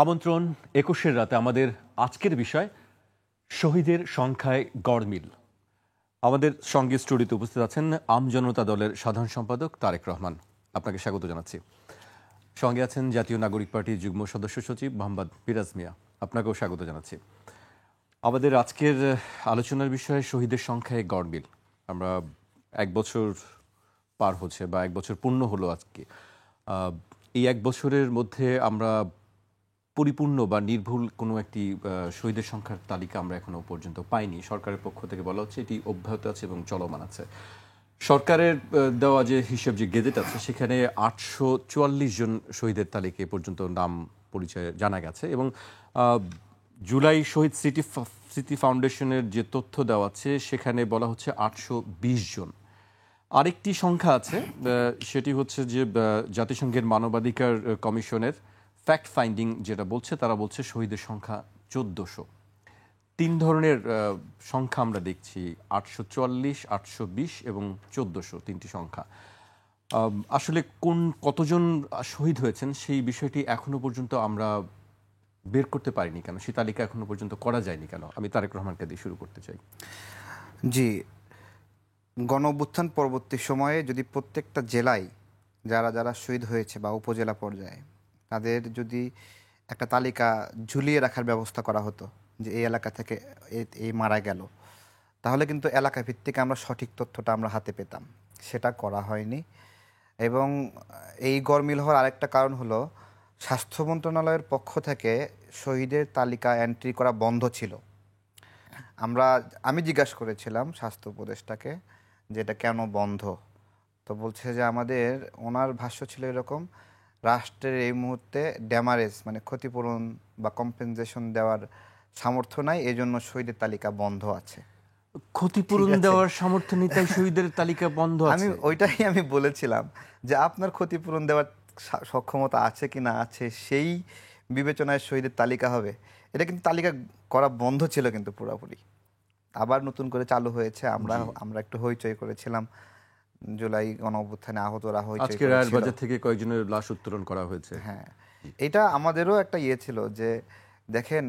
আমন্ত্রণ ২১-এর রাতে আমাদের আজকের বিষয় শহীদের সংখ্যায় গড়মিল। আমাদের সঙ্গে স্টুডিওতে উপস্থিত আছেন আমজনতা দলের সাধারণ সম্পাদক তারেক রহমান। আপনাকে স্বাগত জানাচ্ছি। সঙ্গে আছেন জাতীয় নাগরিক পার্টির যুগ্ম সদস্য সচিব মোহাম্মদ পিরাজ মিয়া। আপনাকেও স্বাগত জানাচ্ছি। আমাদের আজকের আলোচনার বিষয় শহীদের সংখ্যায় গড়মিল। আমরা ১ বছর পার হচ্ছে বা ১ বছর পূর্ণ হলো আজকে। এই ১ বছরের মধ্যে আমরা পরিপূর্ণ বা নির্ভুল কোনো একটি শহীদের সংখ্যার তালিকা আমরা এখনো পর্যন্ত পাইনি। সরকারের পক্ষ থেকে বলা হচ্ছে এটি অব্যাহত আছে এবং চলমান আছে। সরকারের দেওয়া যে হিসেব, যে গেজেট আছে, সেখানে ৮৪৪ জন শহীদের তালিকা পর্যন্ত নাম পরিচয় জানা গেছে এবং জুলাই শহীদ স্মৃতি ফাউন্ডেশনের যে তথ্য দেওয়া আছে সেখানে বলা হচ্ছে ৮২০ জন। আরেকটি সংখ্যা আছে, সেটি হচ্ছে যে জাতিসংঘের মানবাধিকার কমিশনের ফ্যাক্ট ফাইন্ডিং যেটা বলছে, তারা বলছে শহীদের সংখ্যা ১৪০০। ৩ ধরনের সংখ্যা আমরা দেখছি, ৮৪৪, ৮২০ এবং ১৪০০, ৩টি সংখ্যা। আসলে কতজন শহীদ হয়েছেন সেই বিষয়টি এখনো পর্যন্ত আমরা বের করতে পারিনি কেন, সেই তালিকা এখনো পর্যন্ত করা যায়নি কেন? আমি তারেক রহমানকে দিয়ে শুরু করতে চাই। জি, গণঅভ্যুত্থান পরবর্তী সময়ে যদি প্রত্যেকটা জেলায় যারা যারা শহীদ হয়েছে বা উপজেলা পর্যায়ে তাদের যদি একটা তালিকা ঝুলিয়ে রাখার ব্যবস্থা করা হতো, যে এই এলাকা থেকে এই মারা গেল, তাহলে কিন্তু এলাকা ভিত্তিক আমরা সঠিক তথ্যটা আমরা হাতে পেতাম। সেটা করা হয়নি। এবং এই গড়মিল হওয়ার আরেকটা কারণ হলো স্বাস্থ্য মন্ত্রণালয়ের পক্ষ থেকে শহীদের তালিকা এন্ট্রি করা বন্ধ ছিল। আমি জিজ্ঞাসা করেছিলাম স্বাস্থ্য উপদেষ্টাকে যে এটা কেন বন্ধ। তো বলছে যে ওনার ভাষ্য ছিল এরকম, রাষ্ট্রের এই মুহূর্তে ড্যামারেজ মানে ক্ষতিপূরণ বা কম্পেনসেশন দেওয়ার সামর্থ্য নাই, এই জন্য শহীদের তালিকা বন্ধ আছে। ক্ষতিপূরণ দেওয়ার সামর্থ্য নেই তাই শহীদের তালিকা বন্ধ আছে? ওইটাই আমি বলেছিলাম যে আপনার ক্ষতিপূরণ দেওয়ার সক্ষমতা আছে কি না আছে সেই বিবেচনায় শহীদের তালিকা হবে। এটা কিন্তু তালিকা করা বন্ধ ছিল কিন্তু পুরোপুরি, আবার নতুন করে চালু হয়েছে। আমরা একটু হইচই করেছিলাম, জুলাই গণঅভ্যুত্থানে আহতরা হইচই আজকে রায়েরবাজার থেকে কয়েকজনের লাশ উত্তোলন করা হয়েছে। হ্যাঁ, এটা আমাদেরও একটা ছিল যে দেখেন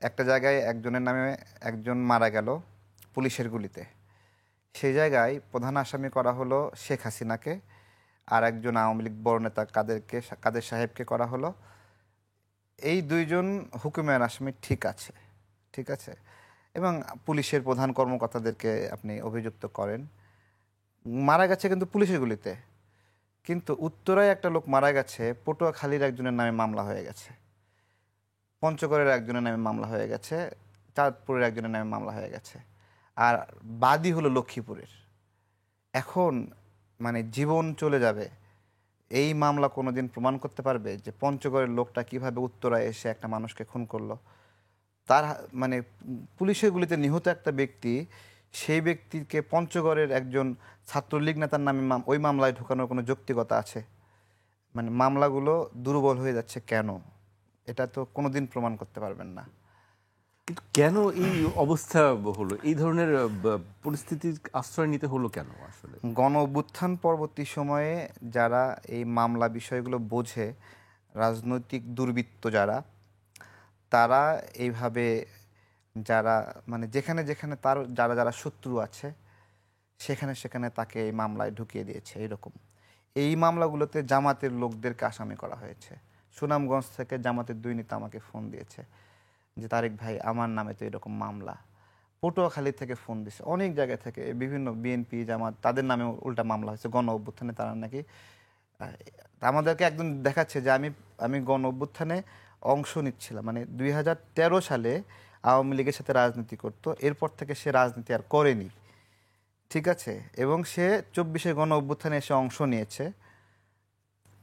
একটা জায়গায় একজনের নামে একজন মারা গেল পুলিশের গুলিতে, সেই জায়গায় প্রধান আসামি করা হলো শেখ হাসিনাকে, আর একজন আওয়ামী লীগ বড় নেতা কাদের সাহেবকে করা হলো। এই দুইজন হুকুমের আসামি ঠিক আছে, এবং পুলিশের প্রধান কর্মকর্তাদেরকে আপনি অভিযুক্ত করেন। মারা গেছে কিন্তু পুলিশের গুলিতে, কিন্তু উত্তরায় একটা লোক মারা গেছে, পটুয়াখালীর একজনের নামে মামলা হয়ে গেছে, পঞ্চগড়ের একজনের নামে মামলা হয়ে গেছে, চাঁদপুরের একজনের নামে মামলা হয়ে গেছে, আর বাদী হলো লক্ষ্মীপুরের। এখন মানে জীবন চলে যাবে। এই মামলা কোনোদিন প্রমাণ করতে পারবে যে পঞ্চগড়ের লোকটা কিভাবে উত্তরায় এসে একটা মানুষকে খুন করলো? তার মানে পুলিশের গুলিতে নিহত একটা ব্যক্তি, সেই ব্যক্তিকে পঞ্চগড়ের একজন ছাত্রলীগ নেতার নামে ওই মামলায় ঢোকানোর কোনো যৌক্তিকতা আছে? মানে মামলাগুলো দুর্বল হয়ে যাচ্ছে কেন, এটা তো কোনোদিন প্রমাণ করতে পারবেন না। কিন্তু কেন এই অবস্থা হলো, এই ধরনের পরিস্থিতির আশ্রয় নিতে হলো কেন? আসলে গণ অভ্যুত্থান পরবর্তী সময়ে যারা এই মামলা বিষয়গুলো বোঝে, রাজনৈতিক দুর্বৃত্ত তারা এইভাবে যারা মানে যেখানে যেখানে তার যারা শত্রু আছে সেখানে তাকে এই মামলায় ঢুকিয়ে দিয়েছে। এই মামলাগুলোতে জামাতের লোকদেরকে আসামি করা হয়েছে। সুনামগঞ্জ থেকে জামাতের 2 নেতা আমাকে ফোন দিয়েছে যে তারেক ভাই আমার নামে তো এরকম মামলা। পটুয়াখালী থেকে ফোন দিয়েছে, অনেক জায়গা থেকে বিভিন্ন বিএনপি জামাত তাদের নামে উল্টা মামলা হয়েছে গণ অভ্যুত্থানে। তারা নাকি আমাদেরকে একদম দেখাচ্ছে যে আমি গণ অভ্যুত্থানে অংশ নিচ্ছিলাম, মানে 2013 সালে আওয়ামী লীগের সাথে রাজনীতি করতো, এরপর থেকে সে রাজনীতি আর করেনি, ঠিক আছে। এবং সে 24-এ গণ অভ্যুত্থানে এসে অংশ নিয়েছে।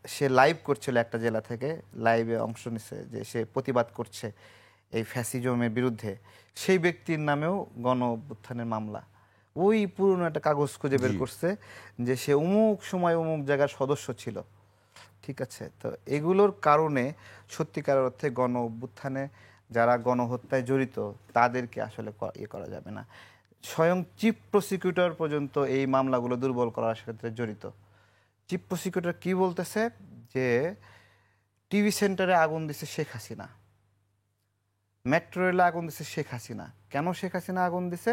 সে লাইভ করছিল একটা জেলা থেকে, লাইভে অংশ নিছে যে সে প্রতিবাদ করছে এই ফ্যাসিজমের বিরুদ্ধে। সেই ব্যক্তির নামেও গণ অভ্যুত্থানের মামলা। ওই পুরনো একটা কাগজ খুঁজে বের করছে যে সে অমুক সময় অমুক জায়গার সদস্য ছিল, ঠিক আছে। তো এগুলোর কারণে সত্যিকার অর্থে গণ অভ্যুত্থানে যারা গণহত্যায় জড়িত তাদেরকে আসলে করা যাবে না। স্বয়ং চিফ প্রসিকিউটর পর্যন্ত এই মামলাগুলো দুর্বল করার ক্ষেত্রে জড়িত। চিফ প্রসিকিউটর কি বলতেছে যে টিভি সেন্টারে আগুন দিছে শেখ হাসিনা, মেট্রো রেলে আগুন দিছে শেখ হাসিনা। কেন শেখ হাসিনা আগুন দিছে?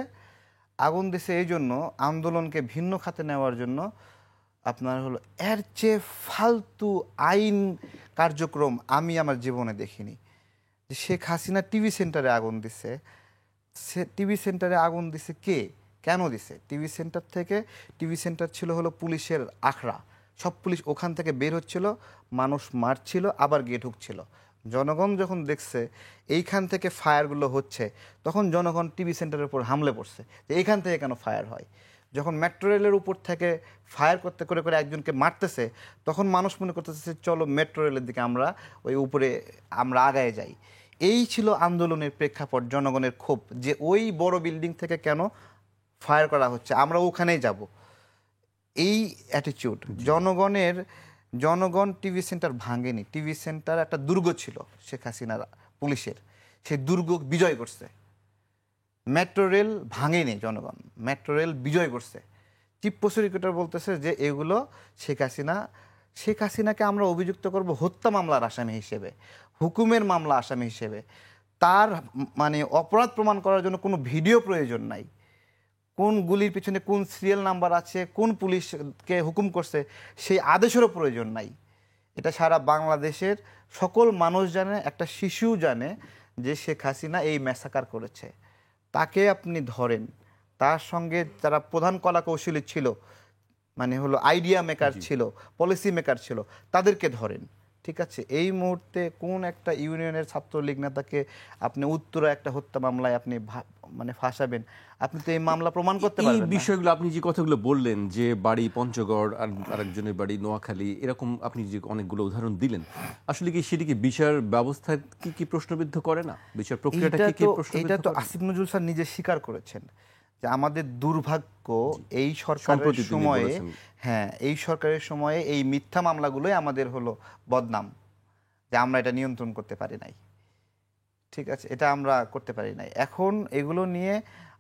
আগুন দিছে এই জন্য, আন্দোলনকে ভিন্ন খাতে নেওয়ার জন্য। আপনার হলো এর চেয়ে ফালতু আইন কার্যক্রম আমি আমার জীবনে দেখিনি। যে শেখ হাসিনা টিভি সেন্টারে আগুন দিছে, সে টিভি সেন্টারে আগুন দিছে কে, কেন দিছে? টিভি সেন্টার থেকে, টিভি সেন্টার ছিল হলো পুলিশের আখড়া, সব পুলিশ ওখান থেকে বের হচ্ছিল, মানুষ মারছিল, আবার গিয়ে ঢুকছিল। জনগণ যখন দেখছে এইখান থেকে ফায়ারগুলো হচ্ছে, তখন জনগণ টিভি সেন্টারের উপর হামলে পড়ছে যে এইখান থেকে কেন ফায়ার হয়। যখন মেট্রো রেলের উপর থেকে ফায়ার করতে করে করে একজনকে মারতেছে, তখন মানুষ মনে করতেছে চলো মেট্রো রেলের দিকে আমরা ওই উপরে আমরা আগায় যাই। এই ছিল আন্দোলনের প্রেক্ষাপট, জনগণের ক্ষোভ যে ওই বড় বিল্ডিং থেকে কেন ফায়ার করা হচ্ছে, আমরা ওখানেই যাব। এই অ্যাটিটিউড জনগণ টিভি সেন্টার ভাঙেনি। টিভি সেন্টার একটা দুর্গ ছিল শেখ হাসিনার পুলিশের, সেই দুর্গ বিজয় করছে। মেট্রো রেল ভাঙেনি জনগণ, মেট্রো রেল বিজয় করছে। চিফ প্রসিকিউটর বলতেছে যে এগুলো শেখ হাসিনাকে আমরা অভিযুক্ত করব হত্যা মামলার আসামি হিসেবে, হুকুমের মামলা আসামি হিসেবে। তার মানে অপরাধ প্রমাণ করার জন্য কোনো ভিডিও প্রয়োজন নাই, কোন গুলির পিছনে কোন সিরিয়াল নাম্বার আছে, কোন পুলিশকে হুকুম করছে সেই আদেশেরও প্রয়োজন নাই। এটা সারা বাংলাদেশের সকল মানুষ জানে, একটা শিশু জানে যে শেখ হাসিনা এই ম্যাসাকার করেছে। তাকে আপনি ধরেন, তার সঙ্গে যারা প্রধান কলা কৌশলী ছিল, মানে হলো আইডিয়া মেকার ছিল, পলিসি মেকার ছিল, তাদেরকে ধরেন। ঠিক আছে, এই মুহূর্তে কোন একটা ইউনিয়নের ছাত্রলীগ নেতাকে আপনি উত্তরা একটা হত্যা মামলায় আপনি মানে ফাঁসাবেন? আপনি তো এই মামলা প্রমাণ করতে পারবেন না। এই বিষয়গুলো আপনি যে কথাগুলো বললেন, যে বাড়ি পঞ্চগড় আর আরেকজনের বাড়ি নোয়াখালী, এরকম আপনি যে অনেকগুলো উদাহরণ দিলেন, আসলে কি সেটি কি বিচার ব্যবস্থা কি প্রশ্নবিদ্ধ করে না? বিচার প্রক্রিয়াটা কি প্রশ্নবিদ্ধ? এটা তো আসিফ নজরুল স্যার নিজে স্বীকার করেছেন যে আমাদের দুর্ভাগ্য এই সরকারের সময়ে, হ্যাঁ এই সরকারের সময়ে এই মিথ্যা মামলাগুলোই আমাদের হলো বদনাম, যে আমরা এটা নিয়ন্ত্রণ করতে পারি নাই। ঠিক আছে, এটা আমরা করতে পারি নাই। এখন এগুলো নিয়ে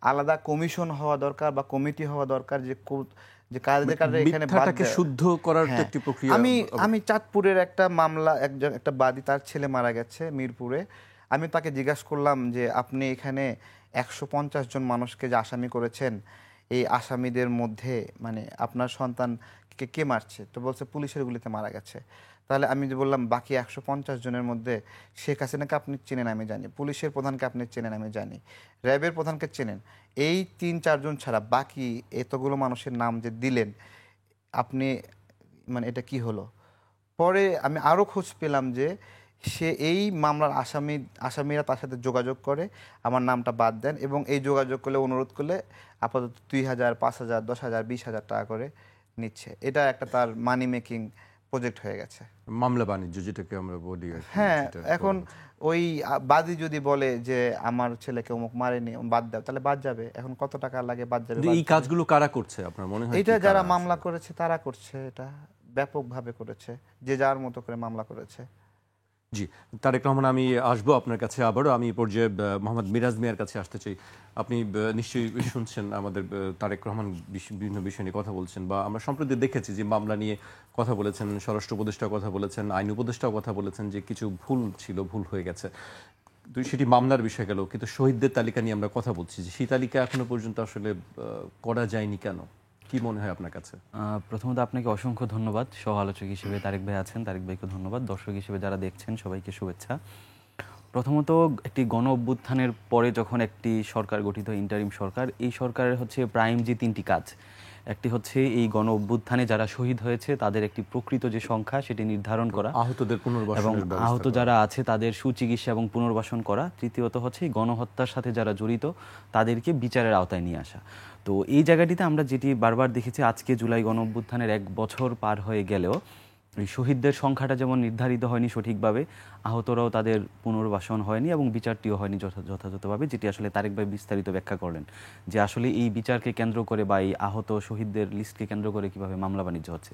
আলাদা কমিশন হওয়া দরকার বা কমিটি হওয়া দরকার, যে কাদের এখানে শুদ্ধ করার একটি প্রক্রিয়া। আমি চাঁদপুরের একটা মামলা, একটা বাদী, তার ছেলে মারা গেছে মিরপুরে। আমি তাকে জিজ্ঞাসা করলাম যে আপনি এখানে 150 জন মানুষকে যে আসামি করেছেন, এই আসামিদের মধ্যে মানে আপনার সন্তানকে কে মারছে? তো বলছে পুলিশের গুলিতে মারা গেছে। তাহলে আমি যে বললাম বাকি 150 জনের মধ্যে শেখ হাসিনাকে আপনি চেনেন আমি জানি, পুলিশের প্রধানকে আপনি চেনেন আমি জানি, র্যাবের প্রধানকে চেনেন, এই 3-4 জন ছাড়া বাকি এতগুলো মানুষের নাম যে দিলেন আপনি, মানে এটা কি হলো? পরে আমি আরও খোঁজ পেলাম যে সে এই মামলার আসামিরা তার সাথে যোগাযোগ করে আমার নামটা বাদ দেন, এবং এই যোগাযোগ করলে, অনুরোধ করলে আপাতত 2,000, 5,000, 10,000, 20,000 টাকা করে নিচ্ছে। এটা একটা তার মানি মেকিং প্রজেক্ট হয়ে গেছে, মামলা বাণিজ্য যেটাকে আমরা বলি। হ্যাঁ, এখন ওই বাদী যদি বলে যে আমার ছেলেকে অমুক মারেনি, বাদ দাও, তাহলে বাদ যাবে। এখন কত টাকা লাগে, বাদ যাবে। এই কাজগুলো কারা করছে আপনার মনে হয়? এটা যারা মামলা করেছে তারা করছে, এটা ব্যাপকভাবে করেছে, যে যার মতো করে মামলা করেছে। জি, তারেক রহমান, আমি আসবো আপনার কাছে আবারও। আমি এই পর্যায়ে মোহাম্মদ মিরাজ মিয়ার কাছে আসতে চাই। আপনি নিশ্চয়ই শুনছেন আমাদের তারেক রহমান বিভিন্ন বিষয় নিয়ে কথা বলছেন, বা আমরা সম্প্রতি দেখেছি যে মামলা নিয়ে কথা বলেছেন, স্বরাষ্ট্র উপদেষ্টাও কথা বলেছেন, আইন উপদেষ্টাও কথা বলেছেন যে কিছু ভুল ছিল, ভুল হয়ে গেছে। তো সেটি মামলার বিষয় গেল, কিন্তু শহীদদের তালিকা নিয়ে আমরা কথা বলছি যে সেই তালিকা এখনো পর্যন্ত আসলে করা যায়নি কেন? কি মনে হয় আপনার কাছে? প্রথমত আপনাকে অসংখ্য ধন্যবাদ। সহ আলোচক হিসেবে তারেক ভাই আছেন, তারেক ভাইকে ধন্যবাদ। দর্শক হিসেবে যারা দেখছেন সবাইকে শুভেচ্ছা। প্রথমত, একটি গণ অভ্যুত্থানের পরে যখন একটি সরকার গঠিত, ইন্টারিম সরকার, এই সরকারের হচ্ছে প্রাইম যে 3টি কাজ, একটি হচ্ছে এই গণ অভ্যুত্থানে যারা শহীদ হয়েছে তাদের একটি প্রকৃত যে সংখ্যা সেটি নির্ধারণ করা, আহতদের পুনর্বাসন, এবং আহত যারা আছে তাদের সুচিকিৎসা এবং পুনর্বাসন করা। তৃতীয়ত হচ্ছে গণহত্যার সাথে যারা জড়িত তাদেরকে বিচারের আওতায় নিয়ে আসা। তো এই জায়গাটিতে আমরা যেটি বারবার দেখেছি, আজকে জুলাই গণ অভ্যুত্থানের 1 বছর পার হয়ে গেলেও এই শহীদদের সংখ্যাটা যেমন নির্ধারিত হয়নি সঠিকভাবে, আহতরাও তাদের পুনর্বাসন হয়নি এবং বিচারটিও হয়নি যথাযথভাবে, যেটি আসলে তারেক ভাই বিস্তারিত ব্যাখ্যা করলেন যে আসলে এই বিচারকে কেন্দ্র করে বা এই আহত শহীদদের লিস্টকে কেন্দ্র করে কিভাবে মামলা বাণিজ্য হচ্ছে।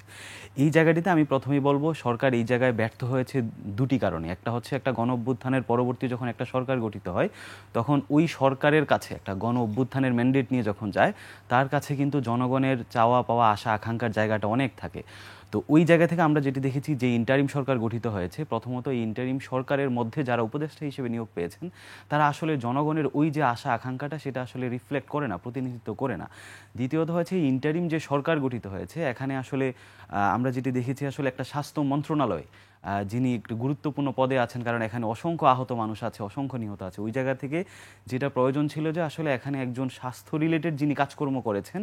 এই জায়গাটিতে আমি প্রথমেই বলবো সরকার এই জায়গায় ব্যর্থ হয়েছে 2টি কারণে। একটা হচ্ছে একটা গণ অভ্যুত্থানের পরবর্তী যখন একটা সরকার গঠিত হয় তখন ওই সরকারের কাছে একটা গণ অভ্যুত্থানের ম্যান্ডেট নিয়ে যখন যায়, তার কাছে কিন্তু জনগণের চাওয়া পাওয়া, আশা আকাঙ্ক্ষার জায়গাটা অনেক থাকে। তো ওই জায়গা থেকে আমরা যেটি দেখেছি যে ইন্টারিম সরকার গঠিত হয়েছে, প্রথমত এই ইন্টারিম সরকারের মধ্যে যারা উপদেষ্টা হিসেবে নিয়োগ পেয়েছেন তারা আসলে জনগণের ওই যে আশা আকাঙ্ক্ষাটা সেটা আসলে রিফ্লেক্ট করে না, প্রতিনিধিত্ব করে না। দ্বিতীয়ত হচ্ছে এই ইন্টারিম যে সরকার গঠিত হয়েছে এখানে আসলে আমরা যেটি দেখেছি আসলে একটা স্বাস্থ্য মন্ত্রণালয় যিনি একটু গুরুত্বপূর্ণ পদে আছেন, কারণ এখানে অসংখ্য আহত মানুষ আছে, অসংখ্য নিহত আছে। ওই জায়গা থেকে যেটা প্রয়োজন ছিল যে আসলে এখানে একজন স্বাস্থ্য রিলেটেড যিনি কাজকর্ম করেছেন,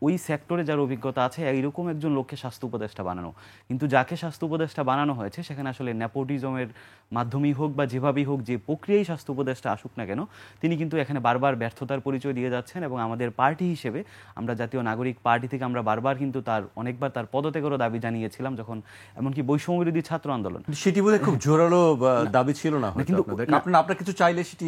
ওই সেক্টরে যার অভিজ্ঞতা আছে এইরকম একজন লোককে স্বাস্থ্য উপদেষ্টা বানানো। কিন্তু যাকে স্বাস্থ্য উপদেষ্টা বানানো হয়েছে সেখানে আসলে নেপোটিজমের মাধ্যমেই হোক বা যেভাবেই হোক, যে প্রক্রিয়ায় স্বাস্থ্য উপদেষ্টা আসুক না কেন, তিনি কিন্তু এখানে বারবার ব্যর্থতার পরিচয় দিয়ে যাচ্ছেন। এবং আমাদের পার্টি হিসেবে আমরা জাতীয় নাগরিক পার্টি থেকে আমরা বারবার কিন্তু অনেকবার তার পদত্যাগেরও দাবি জানিয়েছিলাম, যখন এমনকি বৈষম্য বিরোধী ছাত্র আন্দোলন। সেটি বোধহয় খুব জোরালো দাবি ছিল না, কিন্তু আপনার কিছু চাইলে সেটি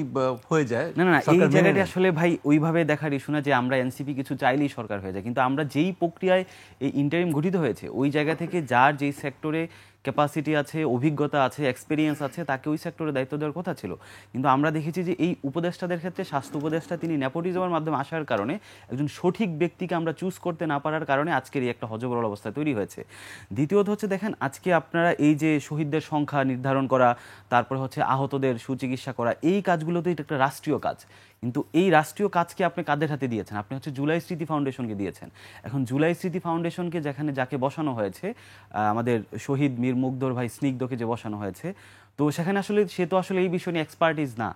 হয়ে যায় না। এই জায়গাটি আসলে ভাই ওইভাবে দেখার ইস্যু না যে আমরা এনসিপি কিছু চাইলেই সরকার হয়ে যায়, কিন্তু আমরা যেই প্রক্রিয়ায় এই ইন্টারিম গঠিত হয়েছে ওই জায়গা থেকে যার যেই সেক্টরে ক্যাপাসিটি আছে, অভিজ্ঞতা আছে, এক্সপিরিয়েন্স আছে, তাকে ওই সেক্টরে দায়িত্ব দেওয়ার কথা ছিল। কিন্তু আমরা দেখেছি যে এই উপদেষ্টাদের ক্ষেত্রে স্বাস্থ্য উপদেষ্টা তিনি নেপোটিজমের মাধ্যমে আসার কারণে একজন সঠিক ব্যক্তিকে আমরা চুজ করতে না পারার কারণে আজকের এই একটা হযবরল অবস্থা তৈরি হয়েছে। দ্বিতীয়ত হচ্ছে দেখেন, আজকে আপনারা এই যে শহীদদের সংখ্যা নির্ধারণ করা, তারপরে হচ্ছে আহতদের সুচিকিৎসা করা, এই কাজগুলো তো এটা একটা রাষ্ট্রীয় কাজ। কিন্তু এই রাষ্ট্রীয় কাজকে আপনি কাদের হাতে দিয়েছেন? আপনি হচ্ছে জুলাই স্মৃতি ফাউন্ডেশনকে দিয়েছেন। এখন জুলাই স্মৃতি ফাউন্ডেশনকে যেখানে যাকে বসানো হয়েছে, আমাদের শহীদ মীর মুগ্ধর ভাই স্নিগ্ধকে যে বসানো হয়েছে, তো সেখানে আসলে সে তো আসলে এই বিষয় নিয়ে এক্সপার্টিস না।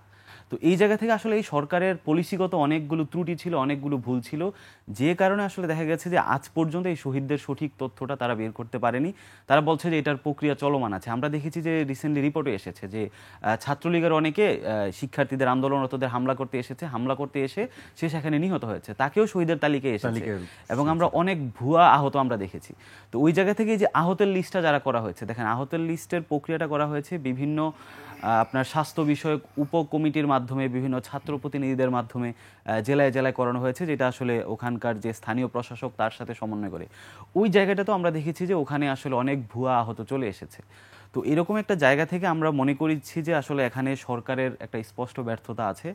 তো এই জায়গা থেকে আসলে এই সরকারের পলিসিগত অনেকগুলো ত্রুটি ছিল, অনেকগুলো ভুল ছিল, যে কারণে আসলে দেখা গেছে যে আজ পর্যন্ত এই শহীদদের সঠিক তথ্যটা তারা বের করতে পারেনি। তারা বলছে যে এটার প্রক্রিয়া চলমান আছে। আমরা দেখেছি যে রিসেন্টলি রিপোর্টে এসেছে যে ছাত্রলীগের অনেকে শিক্ষার্থীদের আন্দোলনরতদের হামলা করতে এসে সে সেখানে নিহত হয়েছে, তাকেও শহীদের তালিকায় এসেছে। এবং আমরা অনেক ভুয়া আহত আমরা দেখেছি। তো ওই জায়গা থেকে যে আহতের লিস্টটা যারা করা হয়েছে, দেখেন আহতের লিস্টের প্রক্রিয়াটা করা হয়েছে বিভিন্ন আপনার স্বাস্থ্য বিষয়ক উপকমিটির মাধ্যমে, বিভিন্ন ছাত্র প্রতিনিধিদের মাধ্যমে জেলায় জেলায় করানো হয়েছে, যেটা আসলে ওখানকার যে স্থানীয় প্রশাসক তার সাথে সমন্বয় করে। ওই জায়গাটা তো আমরা দেখেছি যে ওখানে আসলে অনেক ভুয়া আহত চলে এসেছে। তো এরকম একটা জায়গা থেকে আমরা মনে করছি যে আসলে এখানে সরকারের একটা স্পষ্ট ব্যর্থতা আছে।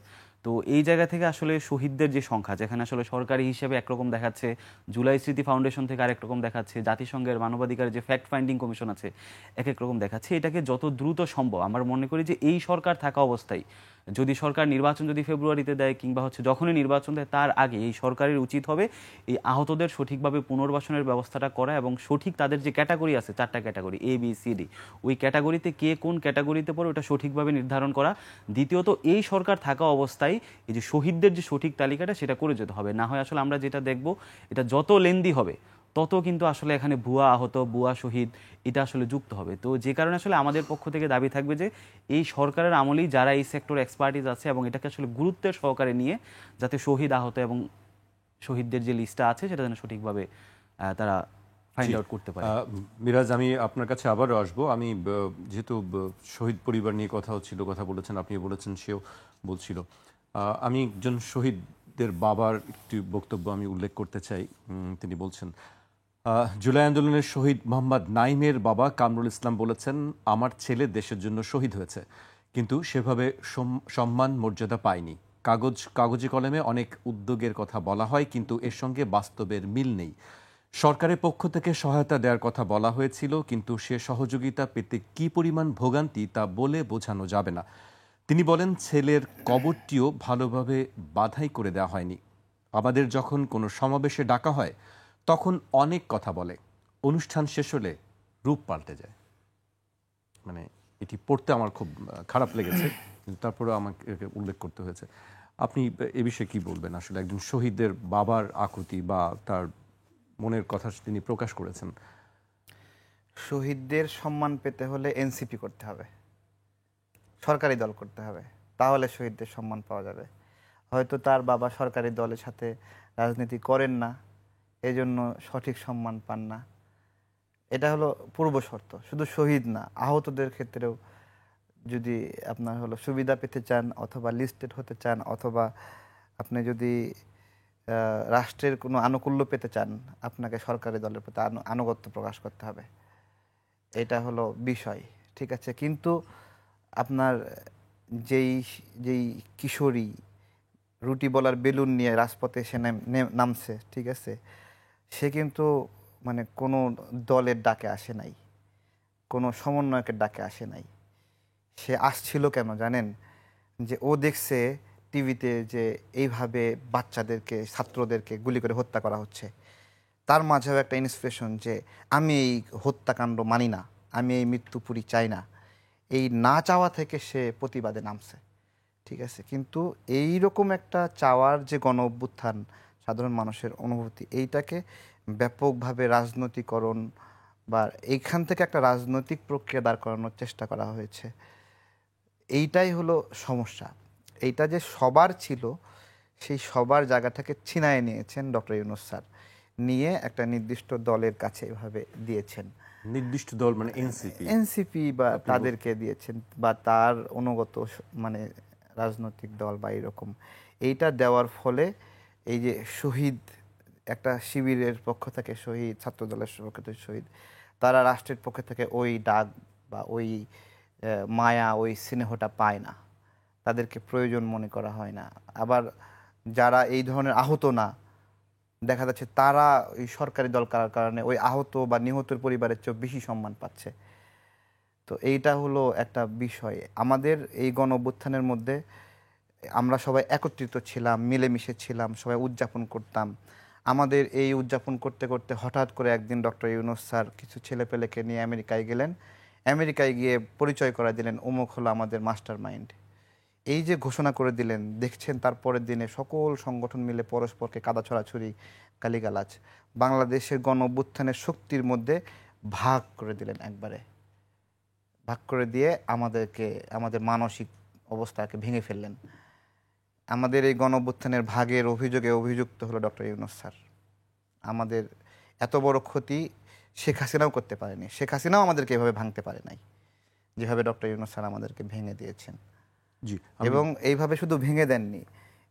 তো এই জায়গা থেকে আসলে শহীদদের যে সংখ্যা, যেখানে আসলে সরকারি হিসেবে একরকম দেখাচ্ছে, জুলাই স্মৃতি ফাউন্ডেশন থেকে আরেক রকম দেখাচ্ছে, জাতিসংঘের মানবাধিকারের যে ফ্যাক্ট ফাইন্ডিং কমিশন আছে এক এক রকম দেখাচ্ছে, এটাকে যত দ্রুত সম্ভব আমরা মনে করি যে এই সরকার থাকা অবস্থায় যদি সরকার নির্বাচন যদি ফেব্রুয়ারিতে দেয় কিংবা হচ্ছে যখনই নির্বাচন দেয় তার আগে এই সরকারের উচিত হবে এই আহতদের সঠিকভাবে পুনর্বাসনের ব্যবস্থাটা করা এবং সঠিক তাদের যে ক্যাটাগরি আছে, 4টা ক্যাটাগরি ABCD, ওই ক্যাটাগরিতে কে কোন ক্যাটাগরিতে পড়ে ওটা সঠিকভাবে নির্ধারণ করা। দ্বিতীয়ত এই সরকার থাকা অবস্থায় এই যে শহীদদের যে সঠিক তালিকাটা সেটা করে যেতে হবে। না হয় আসলে আমরা যেটা দেখব এটা যত লেন্দি হবে তত কিন্তু আসলে এখানে ভুয়া আহত, ভুয়া শহীদ এটা আসলে যুক্ত হবে। তো যে কারণে আসলে আমাদের পক্ষ থেকে দাবি থাকবে যে এই সরকারের আমলেই যারা এই সেক্টরে এক্সপার্টিস আছে এবং এটাকে আসলে গুরুত্বের সহকারে নিয়ে যাতে শহীদ, আহত এবং শহীদদের যে লিস্টটা আছে সেটা যেন সঠিকভাবে তারা ফাইন্ড আউট করতে পারে। মিরাজ, আমি আপনার কাছে আবারও আসবো। আমি যেহেতু শহীদ পরিবার নিয়ে কথা হচ্ছিল, কথা বলেছেন, আপনি বলেছেন, সেও বলছিল, আমি একজন শহীদদের বাবার একটি বক্তব্য আমি উল্লেখ করতে চাই। তিনি বলছেন, জুলাই আন্দোলনের শহীদ মোহাম্মদ নাইমের বাবা কামরুল ইসলাম বলেছেন, আমার ছেলে দেশের জন্য শহীদ হয়েছে, কিন্তু সেভাবে সম্মান মর্যাদা পায়নি। কাগজে কলমে অনেক উদ্যোগের কথা বলা হয়, কিন্তু এর সঙ্গে বাস্তবের মিল নেই। সরকারের পক্ষ থেকে সহায়তা দেওয়ার কথা বলা হয়েছিল, কিন্তু সে সহযোগিতা পেতে কি পরিমাণ ভোগান্তি তা বলে বোঝানো যাবে না। তিনি বলেন, ছেলের কবরটিও ভালোভাবে বাধাই করে দেওয়া হয়নি। আমাদের যখন কোনো সমাবেশে ডাকা হয় তখন অনেক কথা বলে, অনুষ্ঠান শেষ হলে রূপ পাল্টে যায়। মানে এটি পড়তে আমার খুব খারাপ লেগেছে, কিন্তু তারপরেও আমাকে উল্লেখ করতে হয়েছে। আপনি এ বিষয়ে কি বলবেন? আসলে একজন শহীদের বাবার আকুতি বা তার মনের কথা তিনি প্রকাশ করেছেন। শহীদদের সম্মান পেতে হলে এনসিপি করতে হবে, সরকারি দল করতে হবে, তাহলে শহীদদের সম্মান পাওয়া যাবে। হয়তো তার বাবা সরকারি দলের সাথে রাজনীতি করেন না, এজন্য সঠিক সম্মান পান না। এটা হলো পূর্ব শর্ত। শুধু শহীদ না, আহতদের ক্ষেত্রেও যদি আপনার হলো সুবিধা পেতে চান অথবা লিস্টেড হতে চান অথবা আপনি যদি রাষ্ট্রের কোনো আনুকূল্য পেতে চান, আপনাকে সরকারি দলের প্রতি আনুগত্য প্রকাশ করতে হবে। এটা হলো বিষয়, ঠিক আছে। কিন্তু আপনার যেই কিশোরী রুটি বলার বেলুন নিয়ে রাজপথে সে নামছে, ঠিক আছে, সে কিন্তু মানে কোনো দলের ডাকে আসে নাই, কোনো সমন্বয়কের ডাকে আসে নাই। সে আসছিল কেন জানেন? যে ও দেখছে টিভিতে যে এইভাবে বাচ্চাদেরকে, ছাত্রদেরকে গুলি করে হত্যা করা হচ্ছে। তার মাঝেও একটা ইন্সপিরেশন যে আমি এই হত্যাকাণ্ড মানি না, আমি এই মৃত্যুপুরী চাই না। এই না চাওয়া থেকে সে প্রতিবাদে নামছে, ঠিক আছে। কিন্তু এই রকম একটা চাওয়ার যে গণ অভ্যুত্থান, সাধারণ মানুষের অনুভূতি, এইটাকে ব্যাপকভাবে রাজনৈতিকরণ বা এইখান থেকে একটা রাজনৈতিক প্রক্রিয়া দাঁড় করানোর চেষ্টা করা হয়েছে। এইটাই হলো সমস্যা। এইটা যে সবার ছিল, সেই সবার জায়গাটাকে ছিনায় নিয়েছেন ডক্টর ইউনূস স্যার, নিয়ে একটা নির্দিষ্ট দলের কাছে এভাবে দিয়েছেন। নির্দিষ্ট দল মানে এনসিপি? এনসিপি বা তাদেরকে দিয়েছেন, বা তার অনুগত মানে রাজনৈতিক দল বা এরকম। এইটা দেওয়ার ফলে এই যে শহীদ, একটা শিবিরের পক্ষ থেকে শহীদ, ছাত্র দলের পক্ষ থেকে শহীদ, তারা রাষ্ট্রের পক্ষ থেকে ওই ডাক বা ওই মায়া, ওই স্নেহটা পায় না, তাদেরকে প্রয়োজন মনে করা হয় না। আবার যারা এই ধরনের আহত না, দেখা যাচ্ছে তারা ওই সরকারি দল করার কারণে ওই আহত বা নিহতের পরিবারের চেয়ে বেশি সম্মান পাচ্ছে। তো এইটা হলো একটা বিষয়। আমাদের এই গণ অভ্যুত্থানের মধ্যে আমরা সবাই একত্রিত ছিলাম, মিলেমিশে ছিলাম, সবাই উদযাপন করতাম। আমাদের এই উদযাপন করতে করতে হঠাৎ করে একদিন ডক্টর ইউনূস স্যার কিছু ছেলেপেলেকে নিয়ে আমেরিকায় গেলেন। আমেরিকায় গিয়ে পরিচয় করা দিলেন, অমুক হলো আমাদের মাস্টার মাইন্ড। এই যে ঘোষণা করে দিলেন, দেখছেন তারপরের দিনে সকল সংগঠন মিলে পরস্পরকে কাদা ছড়াছড়ি, গালিগালাজ। বাংলাদেশের গণ অভ্যুত্থানের শক্তির মধ্যে ভাগ করে দিলেন, একবারে ভাগ করে দিয়ে আমাদেরকে, আমাদের মানসিক অবস্থাকে ভেঙে ফেললেন। আমাদের এই গণ অভ্যুত্থানের ভাগের অভিযোগে অভিযুক্ত হলো ডক্টর ইউনূস স্যার। আমাদের এত বড় ক্ষতি শেখ হাসিনাও করতে পারেনি, শেখ হাসিনাও আমাদেরকে এভাবে ভাঙতে পারে নাই, যেভাবে ডক্টর ইউনূস স্যার আমাদেরকে ভেঙে দিয়েছেন। জি, এবং এইভাবে শুধু ভেঙে দেননি,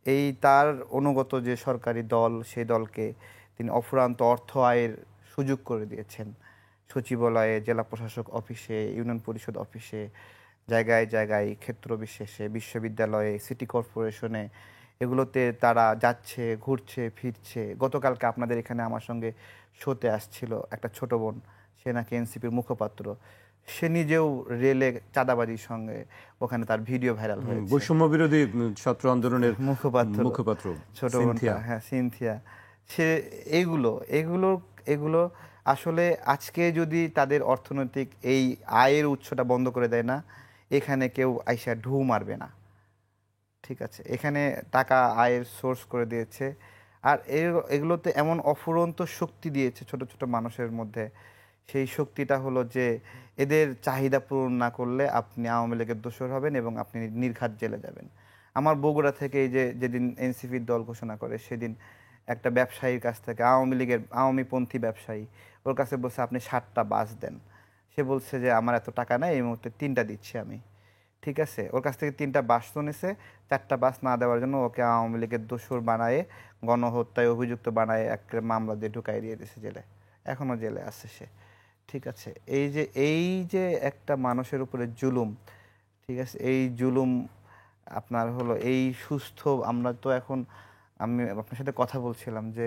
এই তার অনুগত যে সরকারি দল, সেই দলকে তিনি অফুরন্ত অর্থ আয়ের সুযোগ করে দিয়েছেন। সচিবালয়ে, জেলা প্রশাসক অফিসে, ইউনিয়ন পরিষদ অফিসে, জায়গায় জায়গায়, ক্ষেত্র বিশেষে, বিশ্ববিদ্যালয়ে, সিটি কর্পোরেশনে, এগুলোতে তারা যাচ্ছে, ঘুরছে, ফিরছে। গতকালকে আপনাদের এখানে আমার সঙ্গে শোতে আসছিল একটা ছোট বোন, সে নাকি এনসিপির মুখপাত্র। সে নিজেও রেলে চাঁদাবাজির সঙ্গে ওখানে তার ভিডিও ভাইরাল হয়েছে। বৈষম্য বিরোধী ছাত্র আন্দোলনের মুখপাত্র ছোট বোনটা, হ্যাঁ, সিনথিয়া। সে এগুলো এগুলো এগুলো আসলে আজকে যদি তাদের অর্থনৈতিক এই আয়ের উৎসটা বন্ধ করে দেয় না, এখানে কেউ আইসা ঢু মারবে না, ঠিক আছে। এখানে টাকা আয়ের সোর্স করে দিয়েছে। আর এগুলোতে এমন অফুরন্ত শক্তি দিয়েছে ছোট ছোট মানুষের মধ্যে। সেই শক্তিটা হলো যে এদের চাহিদা পূরণ না করলে আপনি আওয়ামী লীগের দোসর হবেন এবং আপনি নির্ঘাত জেলে যাবেন। আমার বগুড়া থেকে এই যে যেদিন এনসিপির দল ঘোষণা করে, সেদিন একটা ব্যবসায়ীর কাছ থেকে, আওয়ামীপন্থী ব্যবসায়ী, ওর কাছে বলছে আপনি 60টা বাস দেন। সে বলছে যে আমার এত টাকা নাই, এই মুহূর্তে 3টা দিচ্ছি আমি, ঠিক আছে। ওর কাছ থেকে 3টা বাস তো নিছে, 4টা বাস না দেওয়ার জন্য ওকে আওয়ামী লীগের দোসর বানায়ে, গণহত্যায় অভিযুক্ত বানায়ে একটা মামলা দিয়ে ঢুকাই দিয়ে দিয়েছে জেলে। এখনও জেলে আছে সে, ঠিক আছে। এই যে একটা মানুষের উপরে জুলুম, ঠিক আছে, এই জুলুম আপনার হলো এই সুস্থ। আমরা তো এখন, আমি আপনার সাথে কথা বলছিলাম যে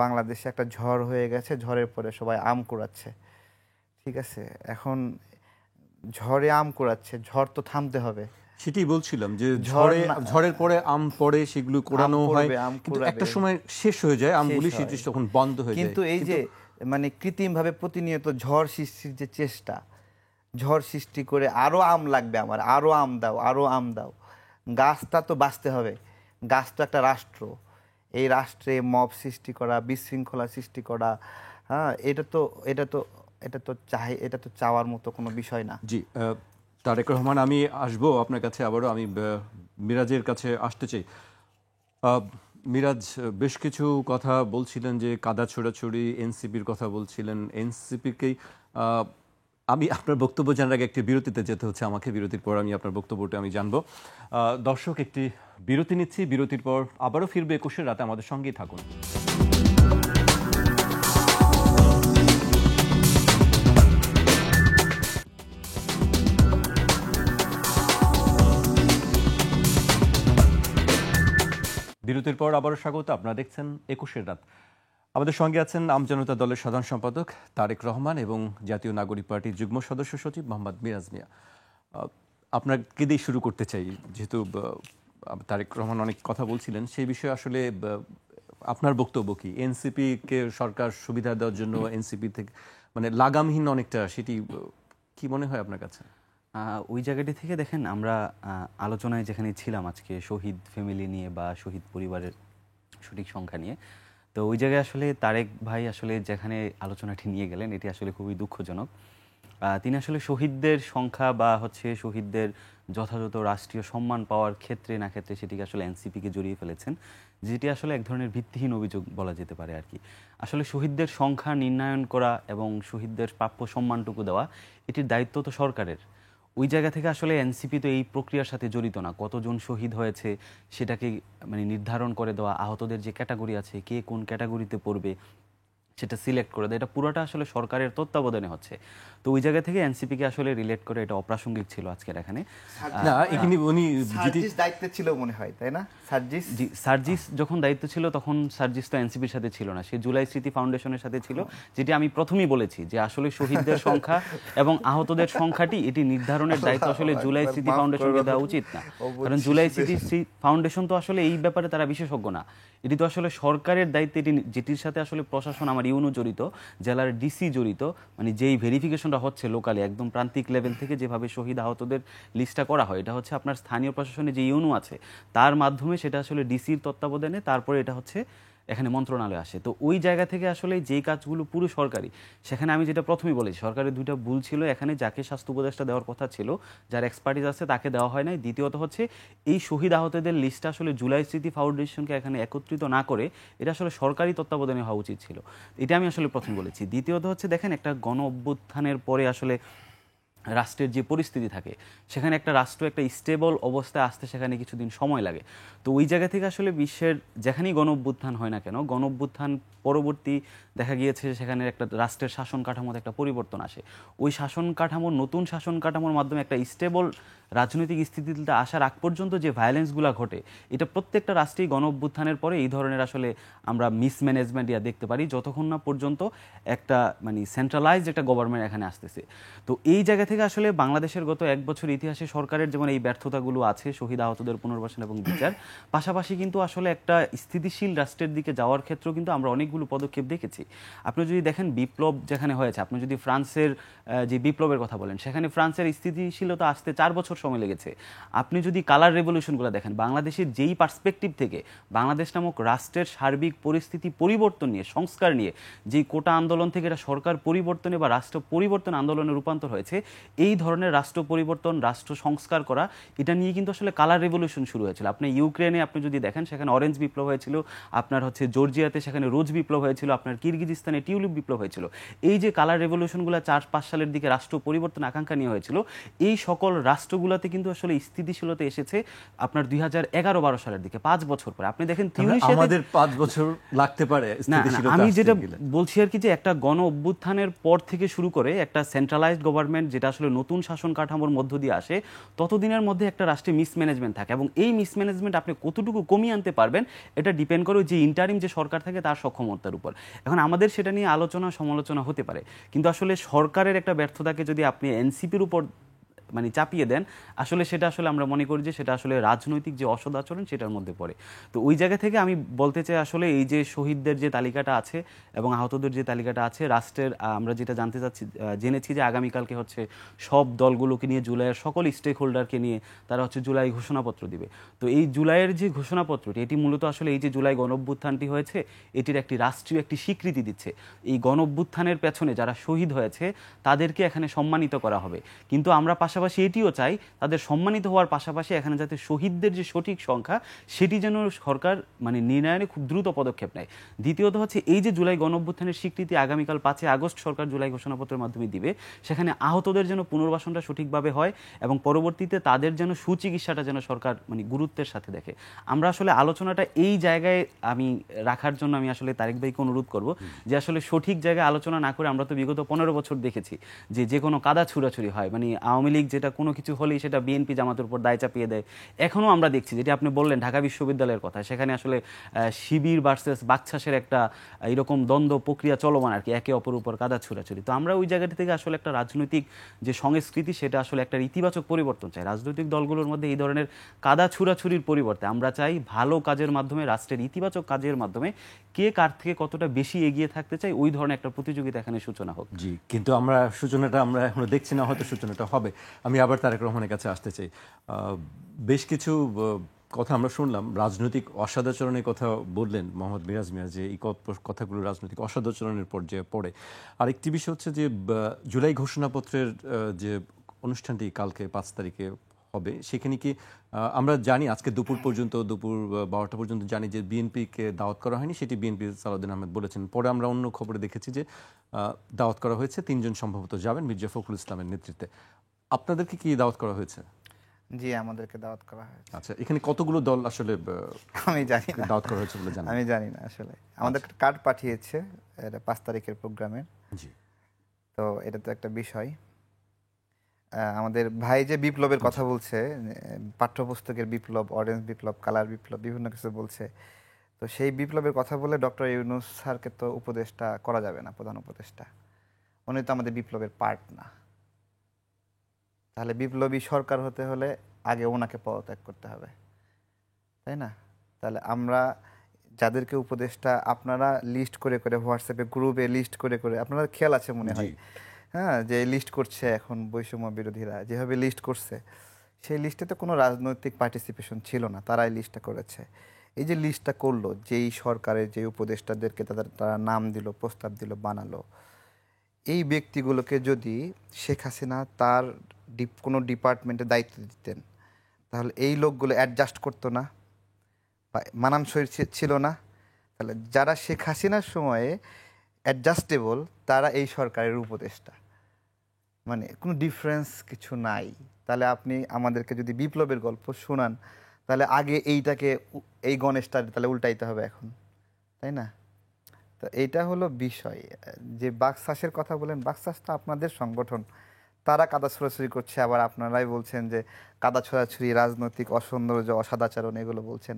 বাংলাদেশে একটা ঝড় হয়ে গেছে, ঝড়ের পরে সবাই আম কুড়াচ্ছে, ঠিক আছে। এখন ঝড়ে আম কুড়াচ্ছে, ঝড় তো থামতে হবে। সেটাই বলছিলাম যে ঝড়ের পরে আম পড়ে, সেগুলো কোরানো হয়, কিন্তু একটা সময় শেষ হয়ে যায় আমগুলি, সেটি তখন বন্ধ হয়ে যায়। কিন্তু এই যে মানে কৃত্রিমভাবে প্রতিনিয়ত ঝড় সৃষ্টির যে চেষ্টা, ঝড় সৃষ্টি করে আরো আম লাগবে আমার, আরো আম দাও, আরো আম দাও। গাছটা তো বাঁচতে হবে, গাছ তো একটা রাষ্ট্র। এই রাষ্ট্রে মব সৃষ্টি করা, বিশৃঙ্খলা সৃষ্টি করা, হ্যাঁ, এটা তো চাওয়ার মতো কোনো বিষয় না। জি, তারেক রহমান, আমি আসবো আপনার কাছে আবারও। আমি মিরাজের কাছে আসতে চাই। মিরাজ, বেশ কিছু কথা বলছিলেন যে কাদা ছোড়াছুড়ি, এনসিপির কথা বলছিলেন। এনসিপিকেই আমি আপনার বক্তব্য জানার আগে একটি বিরতিতে যেতে হচ্ছে আমাকে। বিরতির পর আমি আপনার বক্তব্যটা আমি জানবো। দর্শক, একটি বিরতি নিচ্ছি। বিরতির পর আবারও ফিরবে 21 রাতে, আমাদের সঙ্গেই থাকুন। বিরতির পর আবারও স্বাগত। আপনারা দেখছেন 21 রাত। আমাদের সঙ্গে আছেন আমজনতা দলের সাধারণ সম্পাদক তারেক রহমান এবং জাতীয় নাগরিক পার্টির যুগ্ম সদস্য সচিব মোহাম্মদ মিরাজ মিয়া। আপনাকে দিয়ে শুরু করতে চাই, যেহেতু তারেক রহমান অনেক কথা বলছিলেন সেই বিষয়ে। আসলে আপনার বক্তব্য কি? এনসিপিকে সরকার সুবিধা দেওয়ার জন্য এনসিপি থেকে মানে লাগামহীন অনেকটা, সেটি কি মনে হয় আপনার কাছে? ওই জায়গাটি থেকে দেখেন, আমরা আলোচনায় যেখানে ছিলাম আজকে শহীদ ফ্যামিলি নিয়ে বা শহীদ পরিবারের সঠিক সংখ্যা নিয়ে, তো ওই জায়গায় আসলে তারেক ভাই আসলে যেখানে আলোচনাটি নিয়ে গেলেন এটি আসলে খুবই দুঃখজনক। তিনি আসলে শহীদদের সংখ্যা বা শহীদদের যথাযথ রাষ্ট্রীয় সম্মান পাওয়ার ক্ষেত্রে না ক্ষেত্রে সেটিকে আসলে এনসিপিকে জড়িয়ে ফেলেছেন, যেটি আসলে এক ধরনের ভিত্তিহীন অভিযোগ বলা যেতে পারে আর কি। আসলে শহীদদের সংখ্যা নির্ণয়ন করা এবং শহীদদের প্রাপ্য সম্মানটুকু দেওয়া, এটির দায়িত্ব তো সরকারের। ওই জায়গা থেকে আসলে এনসিপি তো এই প্রক্রিয়ার সাথে জড়িত না। কতজন শহীদ হয়েছে সেটাকে মানে নির্ধারণ করে দেওয়া, আহতদের যে ক্যাটাগরি আছে কে কোন ক্যাটাগরিতে পড়বে সেটা সিলেক্ট করে দেয়, এটা পুরোটা আসলে সরকারের তত্ত্বাবধানে হচ্ছে। তো ওই জায়গা থেকে এনসিপিকে আসলে রিলেট করে এটা অপ্রাসঙ্গিক ছিল আজকের এখানে। না, এখানে উনি দায়িত্বে ছিল মনে হয়, তাই না? সার্জিস যখন দায়িত্ব ছিল তখন সার্জিস তো এনসিপির সাথে ছিল না, সে জুলাই স্মৃতি ফাউন্ডেশনের সাথে ছিল। যেটি আমি প্রথমেই বলেছি যে আসলে শহীদদের সংখ্যা এবং আহতদের সংখ্যাটি এটি নির্ধারণের দায়িত্ব আসলে জুলাই স্মৃতি ফাউন্ডেশনকে দেওয়া উচিত না। কারণ জুলাই স্মৃতি ফাউন্ডেশন তো আসলে এই ব্যাপারে তারা বিশেষজ্ঞ না, এটি তো আসলে সরকারের দায়িত্ব। এটি যেটির সাথে আসলে প্রশাসন, আমার ইউনো জড়িত, জেলার ডিসি জড়িত, মানে যেই ভেরিফিকেশনটা হচ্ছে লোকালি একদম প্রান্তিক লেভেল থেকে যেভাবে শহীদ আহতদের লিস্টটা করা হয়, এটা হচ্ছে আপনার স্থানীয় প্রশাসনে যে ইউনো আছে তার মাধ্যমে সেটা আসলে ডিসির তত্ত্বাবধানে, তারপরে এটা হচ্ছে এখানে মন্ত্রণালয়ে আসে। তো ওই জায়গা থেকে আসলে যেই কাজগুলো পুরো সরকারি, সেখানে আমি যেটা প্রথমেই বলেছি সরকারের দুইটা ভুল ছিল। এখানে যাকে স্বাস্থ্য উপদেষ্টা দেওয়ার কথা ছিল, যার এক্সপার্টিস আছে, তাকে দেওয়া হয় নাই। দ্বিতীয়ত হচ্ছে এই শহীদ আহতদের লিস্টটা আসলে জুলাই স্মৃতি ফাউন্ডেশনকে এখানে একত্রিত না করে এটা আসলে সরকারি তত্ত্বাবধানে হওয়া উচিত ছিল। এটা আমি আসলে প্রথম বলেছি। দ্বিতীয়ত হচ্ছে দেখেন, একটা গণ অভ্যুত্থানের পরে আসলে রাষ্ট্রের যে পরিস্থিতি থাকে সেখানে একটা রাষ্ট্র একটা স্টেবল অবস্থায় আসতে সেখানে কিছুদিন সময় লাগে। তো ওই জায়গা থেকে আসলে বিশ্বের যেখানেই গণ অভ্যুত্থান হয় না কেন, গণ অভ্যুত্থান পরবর্তী দেখা গিয়েছে সেখানে একটা রাষ্ট্রের শাসন কাঠামোতে একটা পরিবর্তন আসে। ওই শাসন কাঠামোর, নতুন শাসন কাঠামোর মাধ্যমে একটা স্টেবল রাজনৈতিক স্থিতিতে আসার আগ পর্যন্ত যে ভায়োলেন্সগুলো ঘটে, এটা প্রত্যেকটা রাষ্ট্রেই গণ অভ্যুত্থানের পরে এই ধরনের আসলে আমরা মিসম্যানেজমেন্ট দেখতে পারি, যতক্ষণ না পর্যন্ত একটা মানে সেন্ট্রালাইজড একটা গভর্নমেন্ট এখানে আসতেছে। তো এই জায়গা থেকে আসলে বাংলাদেশের গত এক বছর ইতিহাসে সরকারের যেমন এই ব্যর্থতাগুলো আছে, শহীদ আহতদের পুনর্বাসন এবং বিচার, পাশাপাশি কিন্তু আসলে একটা স্থিতিশীল রাষ্ট্রের দিকে যাওয়ার ক্ষেত্রেও কিন্তু আমরা অনেকগুলো পদক্ষেপ দেখেছি। আপনি যদি দেখেন বিপ্লব যেখানে হয়েছে, আপনি যদি ফ্রান্সের যে বিপ্লবের কথা বলেন, সেখানে ফ্রান্সের স্থিতিশীলতা আসতে 4 বছর সময় লেগেছে। আপনি যদি কালার রেভলিউশনগুলো দেখেন, বাংলাদেশের যেই পার্সপেক্টিভ থেকে বাংলাদেশ নামক রাষ্ট্রের সার্বিক পরিস্থিতি পরিবর্তন নিয়ে, সংস্কার নিয়ে, যেই কোটা আন্দোলন থেকে এটা সরকার পরিবর্তনে বা রাষ্ট্র পরিবর্তন আন্দোলনে রূপান্তর হয়েছে, এই ধরনের রাষ্ট্র পরিবর্তন, রাষ্ট্র সংস্কার করা, এটা নিয়ে কিন্তু আসলে কালার রেভলিউশন শুরু হয়েছিল। আপনি ইউক্রেনে আপনি যদি দেখেন, সেখানে অরেঞ্জ বিপ্লব হয়েছিল, আপনার হচ্ছে জর্জিয়াতে সেখানে রোজ বিপ্লব হয়েছিল, আপনার কিরগিজস্তানে টিউলিপ বিপ্লব হয়েছিল। এই যে কালার রেভলিউশনগুলো 4-5 সালের দিকে রাষ্ট্র পরিবর্তন আকাঙ্ক্ষা নিয়ে হয়েছিল, এই সকল রাষ্ট্রগুলোতে কিন্তু আসলে স্থিতিশীলতা এসেছে আপনার 2011-12 সালের দিকে, 5 বছর পরে। আপনি দেখেন আমাদের 5 বছর লাগতে পারে স্থিতিশীলতা। আমি যেটা বলছি আর কি, যে একটা গণ অভ্যুত্থানের পর থেকে শুরু করে একটা সেন্ট্রালাইজড গভর্নমেন্ট যেটা আসলে নতুন শাসন কাঠামোর মধ্য দিয়ে আসে, ততদিনের মধ্যে একটা রাষ্ট্রে মিসম্যানেজমেন্ট থাকে, এবং এই মিসম্যানেজমেন্ট আপনি কতটুকু কমিয়ে আনতে পারবেন এটা ডিপেন্ড করে যে ইন্টারিম যে সরকার থাকে তার সক্ষমতার উপর। এখন আমাদের সেটা নিয়ে আলোচনা সমালোচনা হতে পারে, কিন্তু আসলে সরকারের একটা ব্যর্থতাকে যদি আপনি এনসিপির উপর মানে চাপিয়ে দেন, আসলে সেটা আসলে আমরা মনে করি যে সেটা আসলে রাজনৈতিক যে অসদাচরণ সেটার মধ্যে পড়ে। তো ওই জায়গা থেকে আমি বলতে চাই, আসলে এই যে শহীদদের যে তালিকাটা আছে এবং আহতদের যে তালিকাটা আছে, রাষ্ট্রের আমরা যেটা জানতে চাচ্ছি, জেনেছি যে আগামীকালকে হচ্ছে সব দলগুলোকে নিয়ে, জুলাইয়ের সকল স্টেক হোল্ডারকে নিয়ে তারা হচ্ছে জুলাই ঘোষণাপত্র দিবে। তো এই জুলাইয়ের যে ঘোষণাপত্রটি, এটি মূলত আসলে এই যে জুলাই গণঅভ্যুত্থানটি হয়েছে এটির একটি রাষ্ট্রীয় একটি স্বীকৃতি দিচ্ছে। এই গণঅভ্যুত্থানের পেছনে যারা শহীদ হয়েছে তাদেরকে এখানে সম্মানিত করা হবে, কিন্তু আমরা পাশাপাশি এটিও চাই তাদের সম্মানিত হওয়ার পাশাপাশি এখানে যাতে শহীদদের যে সঠিক সংখ্যা সেটি যেন সরকার মানে নির্ণয়নে খুব দ্রুত পদক্ষেপ নেয়। দ্বিতীয়ত হচ্ছে এই যে জুলাই গণঅভ্যুত্থানের স্বীকৃতি আগামীকাল 5 আগস্ট সরকার জুলাই ঘোষণাপত্রের মাধ্যমে দিবে, সেখানে আহতদের যেন পুনর্বাসনটা সঠিকভাবে হয় এবং পরবর্তীতে তাদের যেন সুচিকিৎসাটা যেন সরকার মানে গুরুত্বের সাথে দেখে। আমরা আসলে আলোচনাটা এই জায়গায় আমি রাখার জন্য আমি আসলে তারেক ভাইকে অনুরোধ করব যে আসলে সঠিক জায়গায় আলোচনা না করে, আমরা তো বিগত 15 বছর দেখেছি যে যে কোনো কাদা ছুড়াছুড়ি হয়, মানে আওয়ামী লীগ যেটা কোনো কিছু হলেই সেটা বিএনপি জামাতের উপর দায় চাপিয়ে দেয়। এখনও আমরা দেখছি, যেটি আপনি বললেন ঢাকা বিশ্ববিদ্যালয়ের কথা, সেখানে আসলে শিবির ভার্সেস বাকশাসের একটা এরকম দ্বন্দ্ব প্রক্রিয়া চলমান আর কি, একে অপরের উপর কাদা ছুড়াছুড়ি। তো আমরা ওই জায়গাটি থেকে আসলে একটা রাজনৈতিক যে সংস্কৃতি, সেটা আসলে একটা ইতিবাচক পরিবর্তন চাই রাজনৈতিক দলগুলোর মধ্যে। এই ধরনের কাদা ছুড়াছুরির পরিবর্তে আমরা চাই ভালো কাজের মাধ্যমে, রাষ্ট্রের ইতিবাচক কাজের মাধ্যমে কে কার থেকে কতটা বেশি এগিয়ে থাকতে চাই, ওই ধরনের একটা প্রতিযোগিতা এখানে সূচনা হোক। জি, কিন্তু আমরা সূচনাটা আমরা এখনো দেখছি না, হয়তো সূচনাটা হবে। আমি আবার তারেক রহমানের কাছে আসতে চাই। বেশ কিছু কথা আমরা শুনলাম, রাজনৈতিক অসদাচরণের কথা বললেন মোহাম্মদ মিরাজ মিয়া, যে এই কথাগুলো রাজনৈতিক অসদাচরণের পর্যায়ে পড়ে। আরেকটি বিষয় হচ্ছে যে জুলাই ঘোষণাপত্রের যে অনুষ্ঠানটি কালকে 5 তারিখে হবে, সেখানে কি আমরা জানি আজকে দুপুর 12টা পর্যন্ত জানি যে বিএনপিকে দাওয়াত করা হয়নি, সেটি বিএনপি সালাউদ্দিন আহমেদ বলেছেন। পরে আমরা অন্য খবরে দেখেছি যে দাওয়াত করা হয়েছে, 3 জন সম্ভবত যাবেন মির্জা ফখরুল ইসলামের নেতৃত্বে। আপনাদেরকে কি দাওয়াত করা হয়েছে? জি, আমাদেরকে দাওয়াত করা হয়েছে। আচ্ছা, এখানে কতগুলো দল আসলে আমি জানি না, দাওয়াত করা হয়েছে বলে জানেন? আমি জানি না আসলে। আমাদের কার্ড পাঠিয়েছে, এটা 5 তারিখের প্রোগ্রামের। জি, তো এটা তো একটা বিষয়। আমাদের ভাই যে বিপ্লবের কথা বলছে, পাঠ্যপুস্তকের বিপ্লব, অরেঞ্জ বিপ্লব, কালার বিপ্লব, বিভিন্ন কিছু বলছে। তো সেই বিপ্লবের কথা বলে ডক্টর ইউনূস স্যারকে তো উপদেষ্টা করা যাবে না, প্রধান উপদেষ্টা। উনি তো আমাদের বিপ্লবের পার্ট না। তাহলে বিপ্লবী সরকার হতে হলে আগে ওনাকে পদত্যাগ করতে হবে, তাই না? তাহলে আমরা যাদেরকে উপদেষ্টা, আপনারা লিস্ট করে করে হোয়াটসঅ্যাপে গ্রুপে লিস্ট করে করে, আপনারা খেয়াল আছে মনে হয়, হ্যাঁ, যে লিস্ট করছে এখন বৈষম্য বিরোধীরা যেভাবে লিস্ট করছে, সেই লিস্টে তো কোনো রাজনৈতিক পার্টিসিপেশন ছিল না, তারাই লিস্টটা করেছে। এই যে লিস্টটা করলো, যেই সরকারের যে উপদেষ্টাদেরকে তারা নাম দিল, প্রস্তাব দিল, বানালো, এই ব্যক্তিগুলোকে যদি শেখ হাসিনা তার কোনো ডিপার্টমেন্টে দায়িত্ব দিতেন, তাহলে এই লোকগুলো অ্যাডজাস্ট করতো না, মানানসই ছিল না। তাহলে যারা শেখ হাসিনার সময়ে অ্যাডজাস্টেবল, তারা এই সরকারের উপদেষ্টা, মানে কোনো ডিফারেন্স কিছু নাই। তাহলে আপনি আমাদেরকে যদি বিপ্লবের গল্প শোনান, তাহলে আগে এইটাকে, এই গণেশটা তাহলে উল্টাইতে হবে এখন, তাই না? তো এইটা হলো বিষয়। যে বাকশাসের কথা বলেন, বাকশাস তো আপনাদের সংগঠন, তারা কাদা ছোড়াছুড়ি করছে, আবার আপনারাই বলছেন যে কাদা ছোড়াছুড়ি, রাজনৈতিক অসৌন্দর্য, অসদাচরণ, এগুলো বলছেন।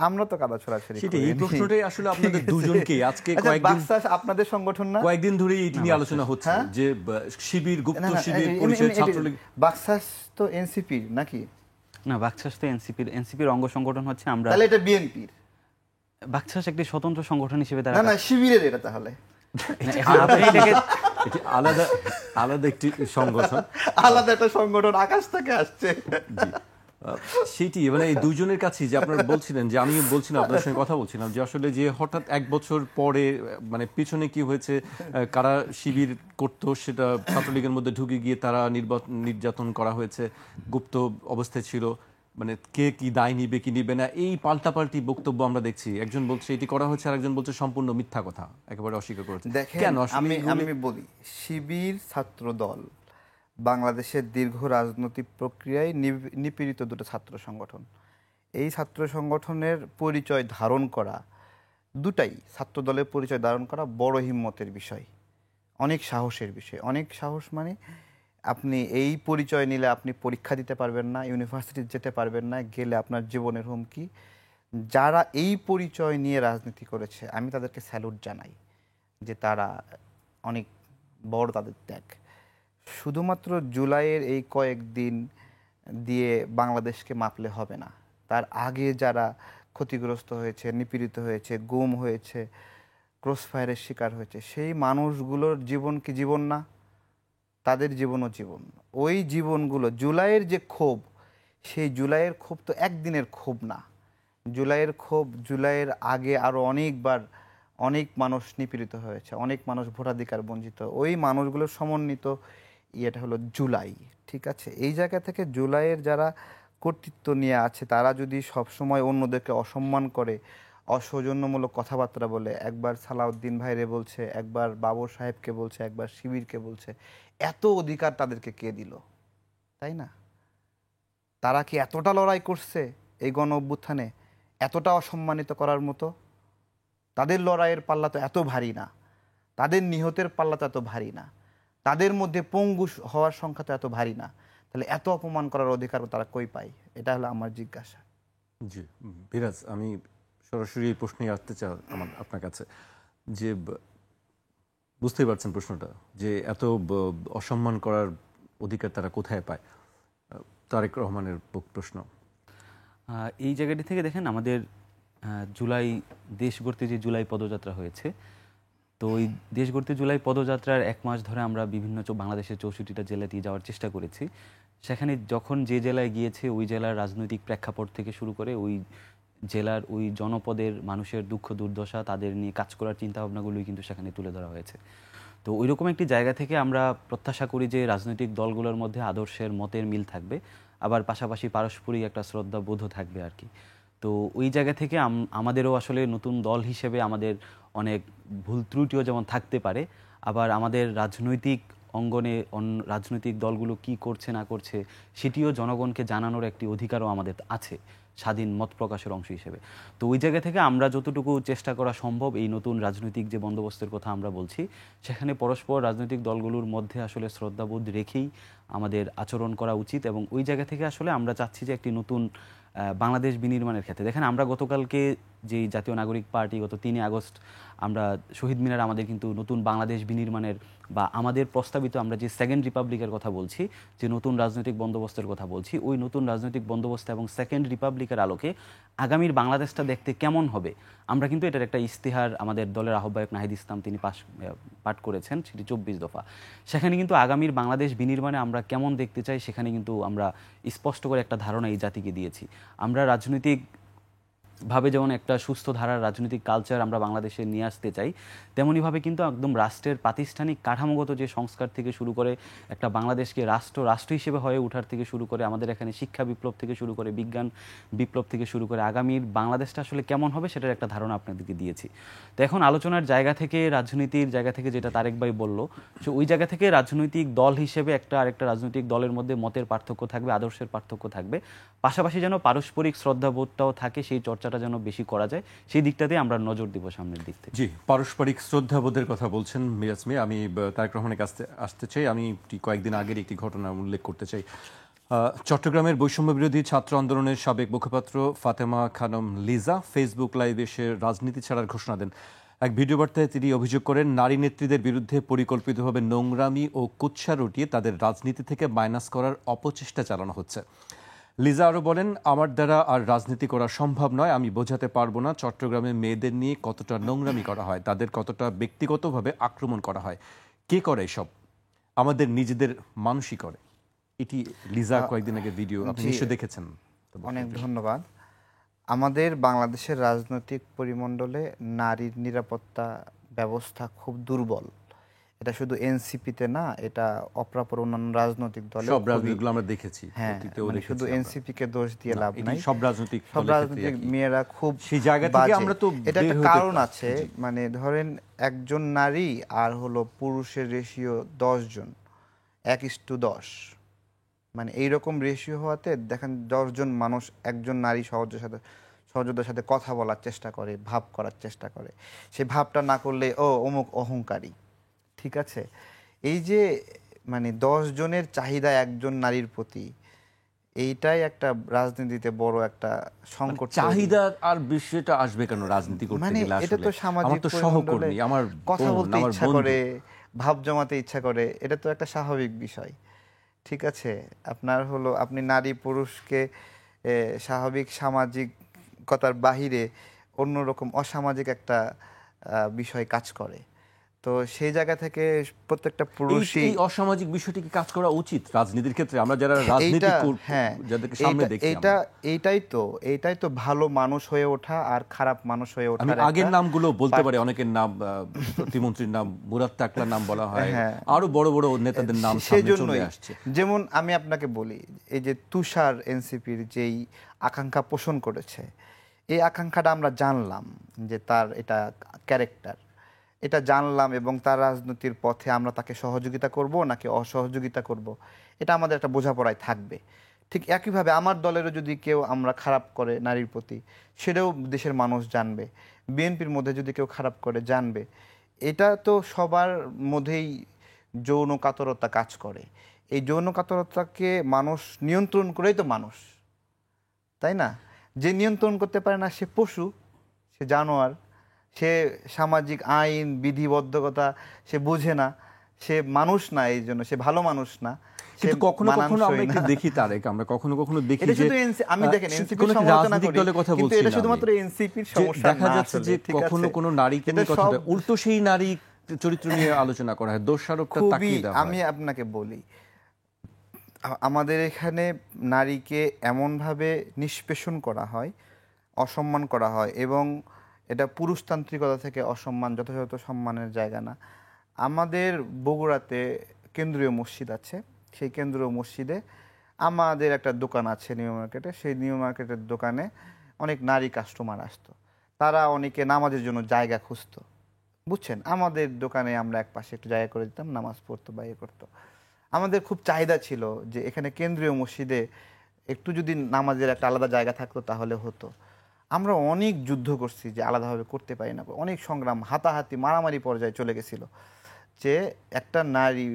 আমরা তো কাদা ছোড়াছুড়ি করি। এই প্রশ্নটাই আসলে আপনাদের দুজনকে আজকে বাকশাস আপনাদের সংগঠন না? কয়েকদিন ধরে এটি নিয়ে আলোচনা হচ্ছে যে শিবির, গুপ্ত শিবির, পরিচয় ছাত্রলীগ। বাকশাস তো এনসিপির নাকি? না, বাকশাস তো এনসিপির অঙ্গ সংগঠন হচ্ছে আমরা। তাহলে এটা বিএনপির? বাকশাস একটি স্বতন্ত্র সংগঠন হিসেবে তারা, না শিবিরের এটা তাহলে আপনি এটাকে এটি আলাদা আলাদা একটি সংগঠন, আলাদা একটা সংগঠন, আকাশ থেকে আসছে। সেটি মানে এই দুজনের কাছেই যে আপনারা বলছিলেন, যে আমি বলছিলাম, আপনার সঙ্গে কথা বলছিলাম, যে আসলে যে হঠাৎ 1 বছর পরে মানে পিছনে কি হয়েছে, কারা শিবির করতো সেটা ছাত্রলীগের মধ্যে ঢুকে গিয়ে তারা নির্যাতন করা হয়েছে, গুপ্ত অবস্থায় ছিল, মানে কে কি দায় নিবে কি নিবে না, এই পাল্টাপাল্টি বক্তব্য আমরা দেখছি। একজন বলছে এটি করা হয়েছে, আর একজন বলছে সম্পূর্ণ মিথ্যা কথা, একেবারে অস্বীকার করেছে। কেন? আমি বলি, শিবির ছাত্র দল বাংলাদেশের দীর্ঘ রাজনৈতিক প্রক্রিয়ায় নিপীড়িত দুটো ছাত্র সংগঠন। এই ছাত্র সংগঠনের পরিচয় ধারণ করা, দুটাই ছাত্র দলের পরিচয় ধারণ করা বড় হিম্মতের বিষয়, অনেক সাহসের বিষয়। অনেক সাহস মানে আপনি এই পরিচয় নিলে আপনি পরীক্ষা দিতে পারবেন না, ইউনিভার্সিটি যেতে পারবেন না, গেলে আপনার জীবনের হুমকি। যারা এই পরিচয় নিয়ে রাজনীতি করেছে, আমি তাদেরকে স্যালুট জানাই, যে তারা অনেক বড় তাদের ত্যাগ। শুধুমাত্র জুলাইয়ের এই কয়েকদিন দিয়ে বাংলাদেশকে মাপলে হবে না। তার আগে যারা ক্ষতিগ্রস্ত হয়েছে, নিপীড়িত হয়েছে, গুম হয়েছে, ক্রসফায়ারের শিকার হয়েছে, সেই মানুষগুলোর জীবন কি জীবন না? তাদের জীবনও জীবন। ওই জীবনগুলো, জুলাইয়ের যে ক্ষোভ, সেই জুলাইয়ের ক্ষোভ তো একদিনের ক্ষোভ না। জুলাইয়ের ক্ষোভ, জুলাইয়ের আগে আরও অনেকবার অনেক মানুষ নিপীড়িত হয়েছে, অনেক মানুষ ভোটাধিকার বঞ্চিত। ওই মানুষগুলোর সমন্বিত ইয়েটা হলো জুলাই, ঠিক আছে? এই জায়গা থেকে জুলাইয়ের যারা কর্তৃত্ব নিয়ে আছে, তারা যদি সবসময় অন্যদেরকে অসম্মান করে, অসৌজন্যমূলক কথাবার্তা বলে, একবার সালাউদ্দিন ভাইরে বলছে, একবার বাবর সাহেবকে বলছে, একবার শিবিরকে বলছে, এত অধিকার তাদেরকে কে দিল, তাই না? তারা কি এতটা লড়াই করছে এই গণ অভ্যুত্থানে, এতটা অসম্মানিত করার মতো? তাদের লড়াইয়ের পাল্লা তো এত ভারী না, তাদের নিহতের পাল্লা তো এত ভারী না, তাদের মধ্যে পঙ্গু হওয়ার সংখ্যা তো এত ভারী না, তাহলে এত অপমান করার অধিকার তারা কই পায়? এটা হলো আমার জিজ্ঞাসা। জি, বিরাজ, আমি সরাসরি এই প্রশ্নে আসতে চাই আপনার কাছে যে বুঝতেই পারছেন প্রশ্নটা, যে এত অসম্মান করার অধিকার তারা কোথায় পায়? তারেক রহমানের প্রশ্ন। এই জায়গাটি থেকে দেখেন আমাদের জুলাই দেশ গড়তে যে জুলাই পদযাত্রা হয়েছে, তো ওই দেশ গড়তে জুলাই পদযাত্রার 1 মাস ধরে আমরা বিভিন্ন বাংলাদেশের 64টা জেলাতে যাওয়ার চেষ্টা করেছি। সেখানে যখন যে জেলায় গিয়েছে ওই জেলার রাজনৈতিক প্রেক্ষাপট থেকে শুরু করে ওই জেলার ওই জনপদের মানুষের দুঃখ দুর্দশা, তাদের নিয়ে কাজ করার চিন্তাভাবনাগুলোই কিন্তু সেখানে তুলে ধরা হয়েছে। তো ওই রকম একটি জায়গা থেকে আমরা প্রত্যাশা করি যে রাজনৈতিক দলগুলোর মধ্যে আদর্শের মতের মিল থাকবে, আবার পাশাপাশি পারস্পরিক একটা শ্রদ্ধা বোধ থাকবে আর কি। তো ওই জায়গা থেকে আমাদেরও আসলে নতুন দল হিসেবে আমাদের অনেক ভুল ত্রুটিও যেমন থাকতে পারে, আবার আমাদের রাজনৈতিক অঙ্গনে রাজনৈতিক দলগুলো কি করছে না করছে সেটিও জনগণকে জানানোর একটি অধিকারও আমাদের আছে স্বাধীন মত প্রকাশের অংশ হিসেবে। তো ওই জায়গা থেকে আমরা যতটুকু চেষ্টা করা সম্ভব এই নতুন রাজনৈতিক যে বন্দোবস্তের কথা আমরা বলছি, সেখানে পরস্পর রাজনৈতিক দলগুলোর মধ্যে আসলে শ্রদ্ধাবোধ রেখেই আমাদের আচরণ করা উচিত। এবং ওই জায়গা থেকে আসলে আমরা চাচ্ছি যে একটি নতুন বাংলাদেশ বিনির্মাণের ক্ষেত্রে দেখেন, আমরা গতকালকে যেই জাতীয় নাগরিক পার্টি গত 3 আগস্ট আমরা শহীদ মিনার আমাদের কিন্তু নতুন বাংলাদেশ বিনির্মাণের বা আমাদের প্রস্তাবিত আমরা যে সেকেন্ড রিপাবলিকের কথা বলছি, যে নতুন রাজনৈতিক বন্দোবস্তের কথা বলছি, ওই নতুন রাজনৈতিক বন্দোবস্ত এবং সেকেন্ড রিপাবলিকের আলোকে আগামীর বাংলাদেশটা দেখতে কেমন হবে, আমরা কিন্তু এটার একটা ইস্তেহার আমাদের দলের আহ্বায়ক নাহিদ ইসলাম তিনি পাঠ করেছেন, সেটি 24 দফা। সেখানে কিন্তু আগামীর বাংলাদেশ বিনির্মাণে আমরা কেমন দেখতে চাই সেখানে কিন্তু আমরা স্পষ্ট করে একটা ধারণা এই জাতিকে দিয়েছি। আমরা রাজনৈতিক ভাবে যেমন একটা সুস্থ ধারার রাজনৈতিক কালচার আমরা বাংলাদেশে নিয়ে আসতে চাই, তেমনইভাবে কিন্তু একদম রাষ্ট্রের প্রাতিষ্ঠানিক কাঠামোগত যে সংস্কার থেকে শুরু করে একটা বাংলাদেশকে রাষ্ট্র হিসেবে হয়ে ওঠার থেকে শুরু করে আমাদের এখানে শিক্ষা বিপ্লব থেকে শুরু করে বিজ্ঞান বিপ্লব থেকে শুরু করে আগামীর বাংলাদেশটা আসলে কেমন হবে সেটার একটা ধারণা আপনাদেরকে দিয়েছি। তো এখন আলোচনার জায়গা থেকে, রাজনীতির জায়গা থেকে, যেটা তারেক ভাই বলল, সো ওই জায়গা থেকে রাজনৈতিক দল হিসেবে আরেকটা রাজনৈতিক দলের মধ্যে মতের পার্থক্য থাকবে, আদর্শের পার্থক্য থাকবে, পাশাপাশি যেন পারস্পরিক শ্রদ্ধাবোধটাও থাকে, সেই চর্চাটা যেন বেশি করা যায়, সেই দিকটাতে আমরা নজর দিব সামনের দিক থেকে। জি, পারস্পরিক শ্রদ্ধাবোধের কথা বলছেন মিরাজ মিয়া। আমি তারেক রহমানের কাছে আসতে চাই। আমি কয়েকদিন আগের একটি ঘটনা উল্লেখ করতে চাই। চট্টগ্রামের বৈষম্য বিরোধী ছাত্র আন্দোলনের সাবেক মুখপাত্র ফাতেমা খানম লিজা ফেসবুক লাইভে এসে রাজনীতি ছাড়ার ঘোষণা দেন। এক ভিডিও বার্তায় তিনি অভিযোগ করেন, নারী নেত্রীদের বিরুদ্ধে পরিকল্পিতভাবে নোংরামি ও কুৎসা রটিয়ে তাদের রাজনীতি থেকে মাইনাস করার অপচেষ্টা চালানো হচ্ছে। লিজা আরও বলেন, আমার দ্বারা আর রাজনীতি করা সম্ভব নয়। আমি বোঝাতে পারবো না চট্টগ্রামে মেয়েদের নিয়ে কতটা নোংরামি করা হয়, তাদের কতটা ব্যক্তিগতভাবে আক্রমণ করা হয়। কে করে এসব? আমাদের নিজেদের মানুষই করে। এটি লিজা কয়েকদিন আগে ভিডিও, আপনি নিশ্চয়ই দেখেছেন। অনেক ধন্যবাদ। আমাদের বাংলাদেশের রাজনৈতিক পরিমণ্ডলে নারীর নিরাপত্তা ব্যবস্থা খুব দুর্বল। এটা শুধু এনসিপিতে না, এটা অপরাপর অন্যান্য রাজনৈতিক দলে সব রাজনীতিগুলো আমরা দেখেছি। হ্যাঁ, মানে শুধু এনসিপি কে দোষ দিয়ে লাভ নাই, সব রাজনৈতিক মেয়েরা খুব সেই জায়গা থেকে আমরা তো এটা একটা কারণ আছে। মানে ধরেন একজন নারী আর হলো পুরুষের রেশিও 10 জন, 1:10, মানে এইরকম রেশিও হওয়াতে দেখেন 10 জন মানুষ একজন নারী সহযোদ্ধার সাথে কথা বলার চেষ্টা করে, ভাব করার চেষ্টা করে। সেই ভাবটা না করলে ও অমুক অহংকারী, ঠিক আছে। এই যে মানে 10 জনের চাহিদা একজন নারীর প্রতি, এইটাই একটা রাজনীতিতে বড় একটা সংকট। চাহিদা আর বিষয়টা আসবে কেন রাজনীতি করতে গেলে? এটা তো সামাজিক সহকর্মী, আমার কথা বলতে ইচ্ছা করে, ভাব জমাতে ইচ্ছা করে, এটা তো একটা স্বাভাবিক বিষয়, ঠিক আছে। আপনার হলো আপনি নারী পুরুষকে স্বাভাবিক সামাজিকতার বাহিরে অন্যরকম অসামাজিক একটা বিষয় কাজ করে। তো সেই জায়গা থেকে প্রত্যেকটা পুরুষই এই অসামাজিক বিষয়টি কি কাজ করা উচিত রাজনীতির ক্ষেত্রে? আমরা যারা রাজনীতি যাদেরকে সামনে দেখি, এইটাই তো ভালো মানুষ হয়ে ওঠা আর খারাপ মানুষ হয়ে ওঠা। আমি আগের নামগুলো বলতে পারি, অনেকের নাম, প্রতিমন্ত্রীর নাম, মুরাদ তাকলার নাম বলা হয়, আরো বড় বড় নেতাদের নাম সামনে চলে আসছে। যেমন আমি আপনাকে বলি, এই যে তুষার এনসিপির যেই আকাঙ্ক্ষা পোষণ করেছে, এই আকাঙ্ক্ষাটা আমরা জানলাম যে তার এটা ক্যারেক্টার, এটা জানলাম, এবং তার রাজনীতির পথে আমরা তাকে সহযোগিতা করব নাকি অসহযোগিতা করব, এটা আমাদের একটা বোঝাপড়ায় থাকবে। ঠিক একইভাবে আমার দলেরও যদি কেউ আমরা খারাপ করে নারীর প্রতি, সেটাও দেশের মানুষ জানবে। বিএনপির মধ্যে যদি কেউ খারাপ করে, জানবে। এটা তো সবার মধ্যেই যৌন কাতরতা কাজ করে। এই যৌন কাতরতাকে মানুষ নিয়ন্ত্রণ করেই তো মানুষ, তাই না? যে নিয়ন্ত্রণ করতে পারে না সে পশু, সে জানোয়ার, সে সামাজিক আইন বিধিবদ্ধকতা সে বোঝে না, সে মানুষ না, এই জন্য সে ভালো মানুষ না। কিন্তু কখনো কখনো আমরা একটু দেখি তারেক, আমরা কখনো কখনো দেখি যে আমি দেখেন এনসিপির কোনো সমালোচনা রাজনৈতিক করি, দলের কথা কিন্তু বলছি এটা না শুধুমাত্র আমি। এনসিপির যে সমস্যা দেখা না যাচ্ছে আসলে, যে ঠিক কখনো আছে? কোনো নারীকে এটা নিয়ে কথা সব বলে, উল্টো সেই নারী চরিত্র নিয়ে আলোচনা করা হয়, দোষারোপটা খুবই, তাকিয়ে দেওয়া আমি হয়। আপনাকে বলি, আমাদের এখানে নারীকে এমনভাবে নিষ্পেষণ করা হয়, অসম্মান করা হয়, এবং এটা পুরুষতান্ত্রিকতা থেকে অসম্মান, যথাযথ সম্মানের জায়গা না। আমাদের বগুড়াতে কেন্দ্রীয় মসজিদ আছে, সেই কেন্দ্রীয় মসজিদে আমাদের একটা দোকান আছে নিউ মার্কেটে, সেই নিউ মার্কেটের দোকানে অনেক নারী কাস্টমার আসতো, তারা অনেকে নামাজের জন্য জায়গা খুঁজতো, বুঝছেন? আমাদের দোকানে আমরা এক পাশে একটু জায়গা করে দিতাম, নামাজ পড়তো বা ইয়ে করতো। আমাদের খুব চাহিদা ছিল যে এখানে কেন্দ্রীয় মসজিদে একটু যদি নামাজের একটা আলাদা জায়গা থাকতো তাহলে হতো। আমরা অনেক যুদ্ধ করছি যে আলাদাভাবে করতে পারি না, অনেক সংগ্রাম, হাতাহাতি, মারামারি পর্যায়ে চলে গেছিল যে একটা নারী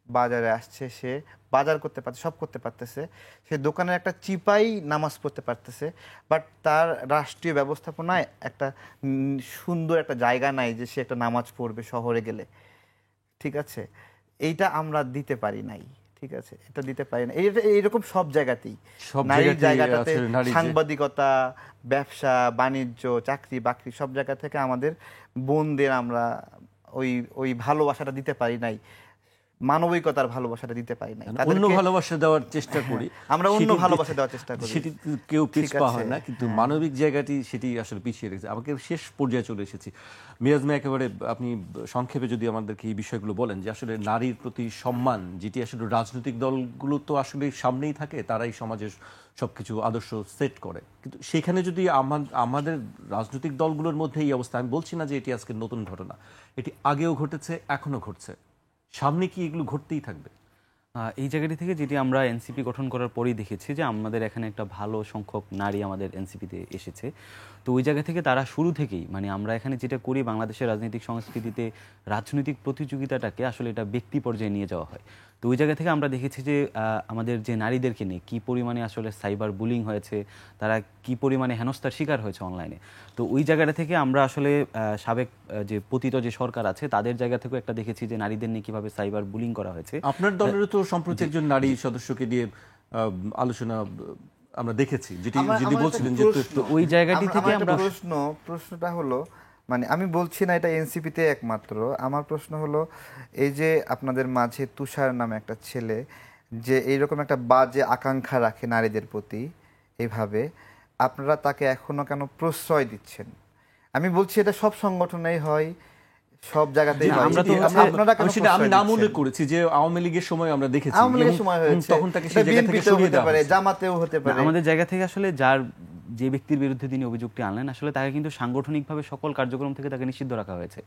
বাজারে আসছে, সে বাজার করতে পারছে, সব করতে পারতেছে, সে দোকানের একটা চিপাই নামাজ পড়তে পারতেছে, বাট তার রাষ্ট্রীয় ব্যবস্থাপনায় একটা সুন্দর একটা জায়গা নাই যে সে একটা নামাজ পড়বে শহরে গেলে, ঠিক আছে? এইটা আমরা দিতে পারি নাই, ঠিক আছে? এটা দিতে পারি না। এইরকম সব জায়গাতেই, সব নারীর জায়গাতেই জায়গাটাতে আছে নারী যে- সাংবাদিকতা, ব্যবসা বাণিজ্য, চাকরি বাকরি সব জায়গা থেকে আমাদের বোনদের আমরা ওই ওই ভালোবাসাটা দিতে পারি নাই, মানবিকতার ভালোবাসাটা দিতে পারি নাই। অন্য ভালোবাসা দেওয়ার চেষ্টা করি, আমরা অন্য সেটি ভালোবাসা দেওয়ার চেষ্টা করি, সেটি কেউ ঠিক পিছপা আছে? হয় না, কিন্তু মানবিক জায়গাটি সেটি আসলে পিছিয়ে রেখেছে। আমাকে শেষ পর্যায়ে চলে এসেছি। মিরাজ মিয়া, একেবারে আপনি সংক্ষেপে যদি আমাদেরকে এই বিষয়গুলো বলেন যে আসলে নারীর প্রতি সম্মান, যেটি আসলে রাজনৈতিক দলগুলো তো আসলে সামনেই থাকে, তারাই সমাজের সবকিছু আদর্শ সেট করে, কিন্তু সেখানে যদি আমাদের রাজনৈতিক দলগুলোর মধ্যে এই অবস্থা, আমি বলছি না যে এটি আজকে নতুন ঘটনা, এটি আগেও ঘটেছে, এখনো ঘটছে, সামনে কি এগুলো ঘটতেই থাকবে? এই জায়গাটি থেকে যেটি আমরা এনসিপি গঠন করার পরেই দেখেছি যে আমাদের এখানে একটা ভালো সংখ্যক নারী আমাদের এনসিপিতে এসেছে। তো ওই জায়গা থেকে তারা শুরু থেকেই, মানে আমরা এখানে যেটা করি বাংলাদেশের রাজনৈতিক সংস্কৃতিতে, রাজনৈতিক প্রতিযোগিতাটাকে আসলে এটা ব্যক্তি পর্যায়ে নিয়ে যাওয়া হয়। তো ওই জায়গা থেকে আমরা দেখেছি যে আমাদের যে নারীদেরকে নিয়ে কী পরিমাণে আসলে সাইবার বুলিং হয়েছে, তারা কি পরিমাণে হেনস্থার শিকার হয়েছে অনলাইনে। তো ওই জায়গাটা থেকে আমরা আসলে সাবেক যে পতিত যে সরকার আছে তাদের জায়গা থেকেও একটা দেখেছি যে নারীদের নিয়ে কীভাবে সাইবার বুলিং করা হয়েছে। আপনার দলেরও তো সম্প্রতি একজন নারী সদস্যকে দিয়ে আলোচনা আমরা দেখেছি, যেটি যদি বলছিলেন যে তো ওই জায়গাটি থেকে আমরা প্রশ্নটা হলো, মানে আমি বলছি না এটা এনসিপিতে একমাত্র, আমার প্রশ্ন হলো এই যে আপনাদের মাঝে তুষার নামে একটা ছেলে যে এইরকম একটা বাজে আকাঙ্ক্ষা রাখে নারীদের প্রতি, এইভাবে আপনারা তাকে এখনো কেন প্রশ্রয় দিচ্ছেন? আমি বলছি এটা সব সংগঠনেই হয়, সব জায়গাতেই হয়। আমরা তো আপনারা কেন সেটা আমি প্রশ্রয় নাম উল্লেখ দিচ্ছেন? করেছি যে আওয়ামী লীগের সময় আমরা দেখেছি, আওয়ামী লীগের এবং সময় হয়েছে, তখন তাকে এটা সেই জায়গা থেকে বিএনপিতেও সরিয়ে হতে দেওয়া পারে, হয়েছে। জামাতেও হতে না, পারে। আমাদের জায়গা থেকে আসলে যে ব্যক্তির বিরুদ্ধে তিনি অভিযোগটি আনলেন আসলে তাকে কিন্তু সাংগঠনিকভাবে সকল কার্যক্রম থেকে তাকে নিষিদ্ধ রাখা হয়েছে।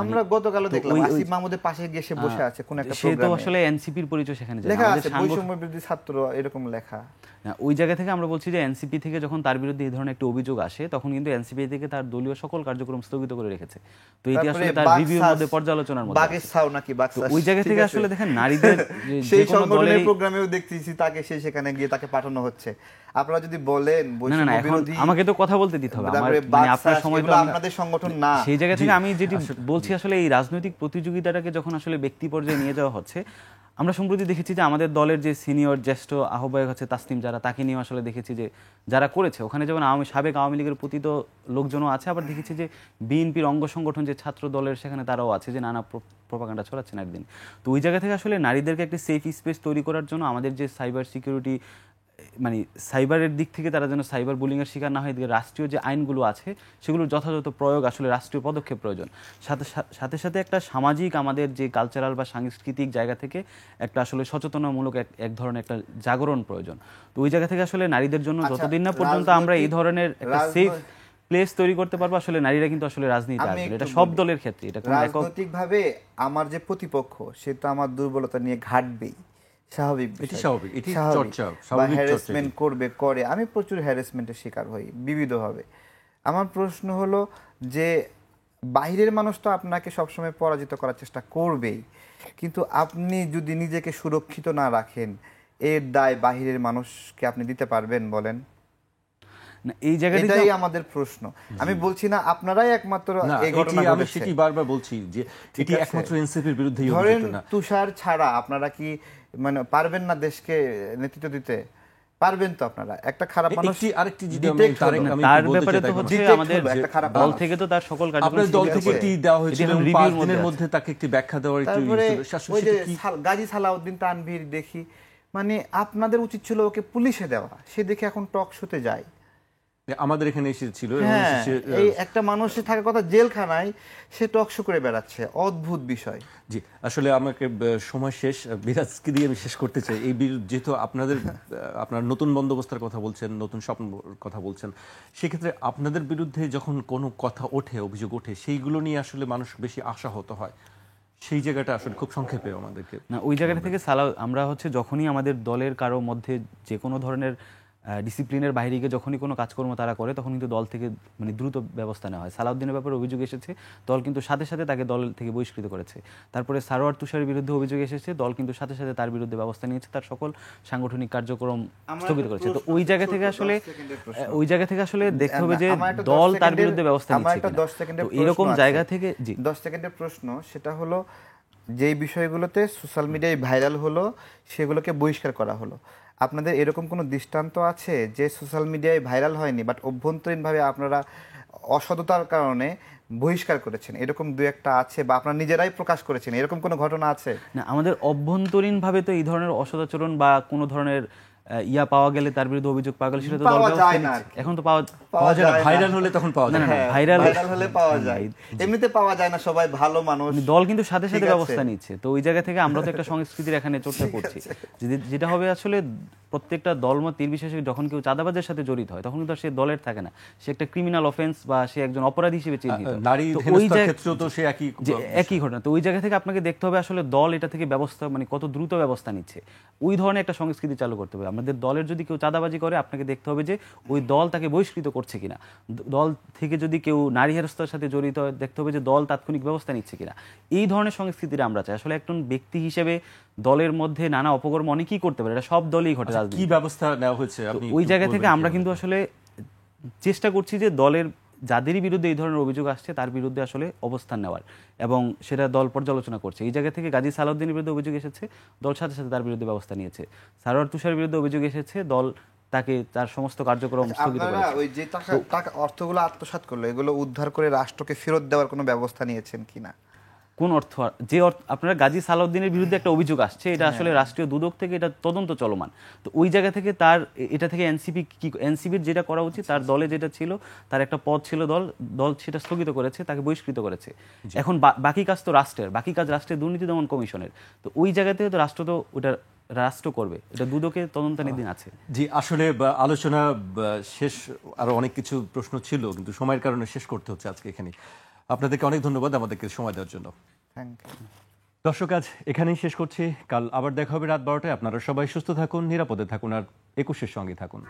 আমরা গতকালও দেখলাম আসিফ মাহমুদের পাশে গিয়ে সে বসে আছে কোন একটা সে তো প্রোগ্রামে, আসলে এনসিপির পরিচয় সেখানে যায় না। লেখা আমাদের আছে বৈষম্য বিরোধী ছাত্র, এরকম লেখা। ওই জায়গা থেকে আমরা বলছি যে এনসিপি থেকে যখন তার বিরুদ্ধে এই ধরনের একটা অভিযোগ আসে তখন কিন্তু এনসিপি থেকে তার দলীয় সকল কার্যক্রম স্থগিত করে রেখেছে। তো এটি আসলে তার রিভিউর মধ্যে, পর্যালোচনার মধ্যে বাগের ছাও নাকি তো ওই জায়গা থেকে আসলে দেখেন নারীদের সেই সংগঠনের প্রোগ্রামেও দেখতেছি তাকে সেখানে গিয়ে তাকে পাঠানো হচ্ছে। আপনারা যদি বলেন না, এখন আমাকে তো কথা বলতে দিতে হবে, মানে আপনার সময় তো আপনাদের সংগঠন না, সেই জায়গা থেকে আমি যেটি বলছি আসলে এই রাজনৈতিক প্রতিযোগিতাটাকে যখন আসলে ব্যক্তি পর্যায়ে নিয়ে যাওয়া হচ্ছে, আমরা সম্প্রতি দেখেছি যে আমাদের দলের যে সিনিয়র জ্যেষ্ঠ আহ্বায়ক হচ্ছে তাসনিম, যারা তাকে নিয়ে আসলে দেখেছি যে যারা করেছে ওখানে যেমন সাবেক আওয়ামী লীগের পতিত লোকজনও আছে, আবার দেখেছি যে বিএনপির অঙ্গ সংগঠন যে ছাত্র দলের সেখানে তারাও আছে যে নানা প্রপাগান্ডা ছড়াচ্ছেন একদিন। তো ওই জায়গা থেকে আসলে নারীদেরকে একটা সেফ স্পেস তৈরি করার জন্য আমাদের যে সাইবার সিকিউরিটি, মানে সাইবারের দিক থেকে তারা যেন সাইবার বুলিংয়ের শিকার না হয়, এদিকে রাষ্ট্রীয় যে আইনগুলো আছে সেগুলোর যথাযথ প্রয়োগ, আসলে রাষ্ট্রীয় পদক্ষেপ প্রয়োজন। সাথে সাথে একটা সামাজিক আমাদের যে কালচারাল বা সাংস্কৃতিক জায়গা থেকে একটা আসলে সচেতনামূলক এক ধরনের একটা জাগরণ প্রয়োজন। তো ওই জায়গা থেকে আসলে নারীদের জন্য যতদিন না পর্যন্ত আমরা এই ধরনের একটা সেফ প্লেস তৈরি করতে পারবো, আসলে নারীরা কিন্তু আসলে রাজনীতি আসবে, এটা সব দলের ক্ষেত্রে। এটা রাজনৈতিকভাবে আমার যে প্রতিপক্ষ সে তো আমার দুর্বলতা নিয়ে ঘাটবেই, স্বাভাবিক, এটি চর্চা, হ্যারাসমেন্ট করে। আমি প্রচুর হ্যারাসমেন্টের শিকার হই বিবিধভাবে। আমার প্রশ্ন হলো যে বাহিরের মানুষ তো আপনাকে সবসময় পরাজিত করার চেষ্টা করবেই, কিন্তু আপনি যদি নিজেকে সুরক্ষিত না রাখেন, এর দায় বাহিরের মানুষকে আপনি দিতে পারবেন বলেন? না, এই জায়গাটা এটাই আমাদের প্রশ্ন। আমি বলছি না আপনারাই একমাত্র না, এই ঘটনা আমি ঘটেছে। সেটি বারবার বলছি যে এটি আছে। একমাত্র এনসিপির বিরুদ্ধেই ধরেন অভিযুক্ত না। তুষার ছাড়া আপনারা কি মানে পারবেন না দেশকে নেতৃত্ব দিতে? পারবেন তো আপনারা। একটা খারাপ মানুষ আরেকটি যদি আমি detect তারেক হলো। আমি তার বলতে ব্যাপারে চাই তো তাই হচ্ছে detect আমাদের হলো একটা খারাপ দল মানুষ। থেকে তো তার সকল কার্যক্রম আপনার দল স্থগিত থেকে আছে। এটি দেওয়া এটি হয়েছিল এখন এবং review 5 র দিনের মধ্যে মধ্যে তাকে একটি ব্যাখ্যা দেওয়ার একটু তারপরে ছিল। শাসন ওই যে সেটি কি? গাজী সালাউদ্দিন তানভীর দেখি, মানে আপনাদের উচিত ছিল ওকে পুলিশে দেওয়া, সে দেখে এখন টক শোতে যায়। আমাদের এখানে এসেছিল এবং হ্যাঁ, সে- এই একটা মানুষের থাকার কথা জেলখানায়, সে টক শো করে বেড়াচ্ছে, অদ্ভুত বিষয়। জি, আসলে আমাকে সময় শেষ, বিরাজকে দিয়ে আমি শেষ করতে চাই। এই যেহেতু আপনাদের আপনার নতুন বন্দোবস্তের কথা বলছেন, নতুন স্বপ্ন কথা বলছেন, সেক্ষেত্রে আপনাদের বিরুদ্ধে যখন কোনো কথা ওঠে, অভিযোগ ওঠে, সেইগুলো নিয়ে আসলে মানুষ বেশি আশাহত হয়। সেই জায়গাটা আসলে খুব সংক্ষেপে আমাদেরকে। না, ওই জায়গাটা থেকে আমরা হচ্ছে যখনই আমাদের দলের কারো মধ্যে যে কোনো ধরনের ডিসিপ্লিনের বাইরে গিয়ে যখনই কোনো কাজকর্ম তারা করে, তখন কিন্তু দল থেকে মানে দ্রুত ব্যবস্থা নেওয়া হয়। সালাউদ্দিনের ব্যাপারে অভিযোগ এসেছে, দল কিন্তু সাথে সাথে তাকে দল থেকে বহিষ্কৃত করেছে। তারপরে সারোয়ার তুষারের বিরুদ্ধে অভিযোগ এসেছে, দল কিন্তু সাথে সাথে তার বিরুদ্ধে ব্যবস্থা নিয়েছে, তার সকল সাংগঠনিক কার্যক্রম স্থগিত করেছে। তো ওই জায়গা থেকে আসলে দেখতে হবে যে দল তার বিরুদ্ধে ব্যবস্থা নিচ্ছে কিনা। তো এরকম জায়গা থেকে 10 সেকেন্ডের প্রশ্ন, সেটা হলো যেই বিষয়গুলোতে সোশ্যাল মিডিয়ায় ভাইরাল হলো সেগুলোকে বহিষ্কার করা হলো। আপনাদের এরকম কোনো দৃষ্টান্ত আছে যে সোশ্যাল মিডিয়ায় ভাইরাল হয়নি বাট অভ্যন্তরীণভাবে আপনারা অসততার কারণে বহিষ্কার করেছেন? এরকম দু একটা আছে বা আপনারা নিজেরাই প্রকাশ করেছেন, এরকম কোনো ঘটনা আছে? না, আমাদের অভ্যন্তরীণভাবে তো এই ধরনের অসদাচরণ বা কোনো ধরনের পাওয়া গেলে, তার বিরুদ্ধে অভিযোগ পাওয়া গেলে, সেটা তো দল পাওয়া ব্যবস্থা যায় না নিচ্ছে। আর কি। এখন তো পাওয়া যায় না, যায় না। ভাইরাল হলে তখন পাওয়া যায় না। হ্যাঁ, ভাইরাল হলে পাওয়া যায়, এমনিতে পাওয়া যায় না, সবাই ভালো মানুষ। দল কিন্তু সাথে সাথে ঠিক আছে। ব্যবস্থা নিচ্ছে। তো ওই জায়গা থেকে আমরা তো একটা সংস্কৃতির এখানে চর্চা করছি, যেটা হবে আসলে প্রত্যেকটা দলমত নির্বিশেষে যখন কেউ চাঁদাবাজের সাথে জড়িত হয়, তখন কিন্তু আর সে দলের থাকে না, সে একটা ক্রিমিনাল অফেন্স বা সে একজন অপরাধী হিসেবে চিহ্নিত। নারী তো হেনস্থার ক্ষেত্রেও তো সে একই ঘটনা। তো ওই জায়গা থেকে আপনাকে দেখতে হবে আসলে দল এটা থেকে ব্যবস্থা মানে কত দ্রুত ব্যবস্থা নিচ্ছে। ওই ধরনের একটা সংস্কৃতি চালু করতে হবে। আমাদের দলের যদি কেউ চাঁদাবাজি করে, আপনাকে দেখতে হবে যে ওই দল তাকে বহিষ্কৃত করছে কিনা। দল থেকে যদি কেউ নারী হেনস্থার সাথে জড়িত হয়, দেখতে হবে যে দল তাৎক্ষণিক ব্যবস্থা নিচ্ছে কিনা। এই ধরনের সংস্কৃতিটা আমরা চাই। আসলে একজন ব্যক্তি হিসেবে দলের মধ্যে নানা অপকর্ম অনেকেই করতে পারে, এটা সব দলই ঘটে। কি ব্যবস্থা নেওয়া হয়েছে আপনি ওই একটু জায়গা বলবেন থেকে কি আমরা আমাদের? কিন্তু আসলে চেষ্টা করছি যে দলের যাদেরই বিরুদ্ধে এই ধরনের অভিযোগ আসছে তার বিরুদ্ধে আসলে অবস্থান নেওয়ার, এবং সেটা দল পর্যালোচনা করছে। এই জায়গা থেকে গাজী সালাউদ্দিনের বিরুদ্ধে অভিযোগ এসেছে, দল সাথে সাথে তার বিরুদ্ধে ব্যবস্থা নিয়েছে। সারোয়ার তুষারের বিরুদ্ধে অভিযোগ এসেছে, দল তাকে তার সমস্ত কার্যক্রম স্থগিত আপনারা করেছে। ওই যে টাকা অর্থগুলো আত্মসাৎ করলো, এগুলো উদ্ধার করে রাষ্ট্রকে ফেরত দেওয়ার কোনো ব্যবস্থা নিয়েছেন কিনা? কোন অর্থ? আপনারা গাজী সালাউদ্দিনের বিরুদ্ধে একটা অভিযোগ আসছে, এটা আসলে রাষ্ট্রীয় দুদক থেকে এটা তদন্ত চলমান। তো ওই জায়গা থেকে এটা থেকে এনসিপির যেটা করা উচিত, তার দলে যেটা ছিল, তার একটা পদ ছিল, দল সেটা স্থগিত করেছে, তাকে বহিষ্কৃত করেছে। এখন বাকি কাজ তো রাষ্ট্রের দুর্নীতি দমন কমিশনের। তো ওই জায়গা থেকে তো রাষ্ট্র করবে, এটা দুদকের তদন্তাধীন আছে। জি, আসলে আলোচনা শেষ, আরো অনেক কিছু প্রশ্ন ছিল, কিন্তু সময়ের কারণে শেষ করতে হচ্ছে আজকে এখানে। আপনাদেরকে অনেক ধন্যবাদ আমাদেরকে সময় দেওয়ার জন্য। Thank you. দর্শক, আজ এখানেই শেষ করছি। কাল আবার দেখা হবে রাত 12টায়। আপনারা সবাই সুস্থ থাকুন, নিরাপদে থাকুন, আর 21-এর সঙ্গে থাকুন।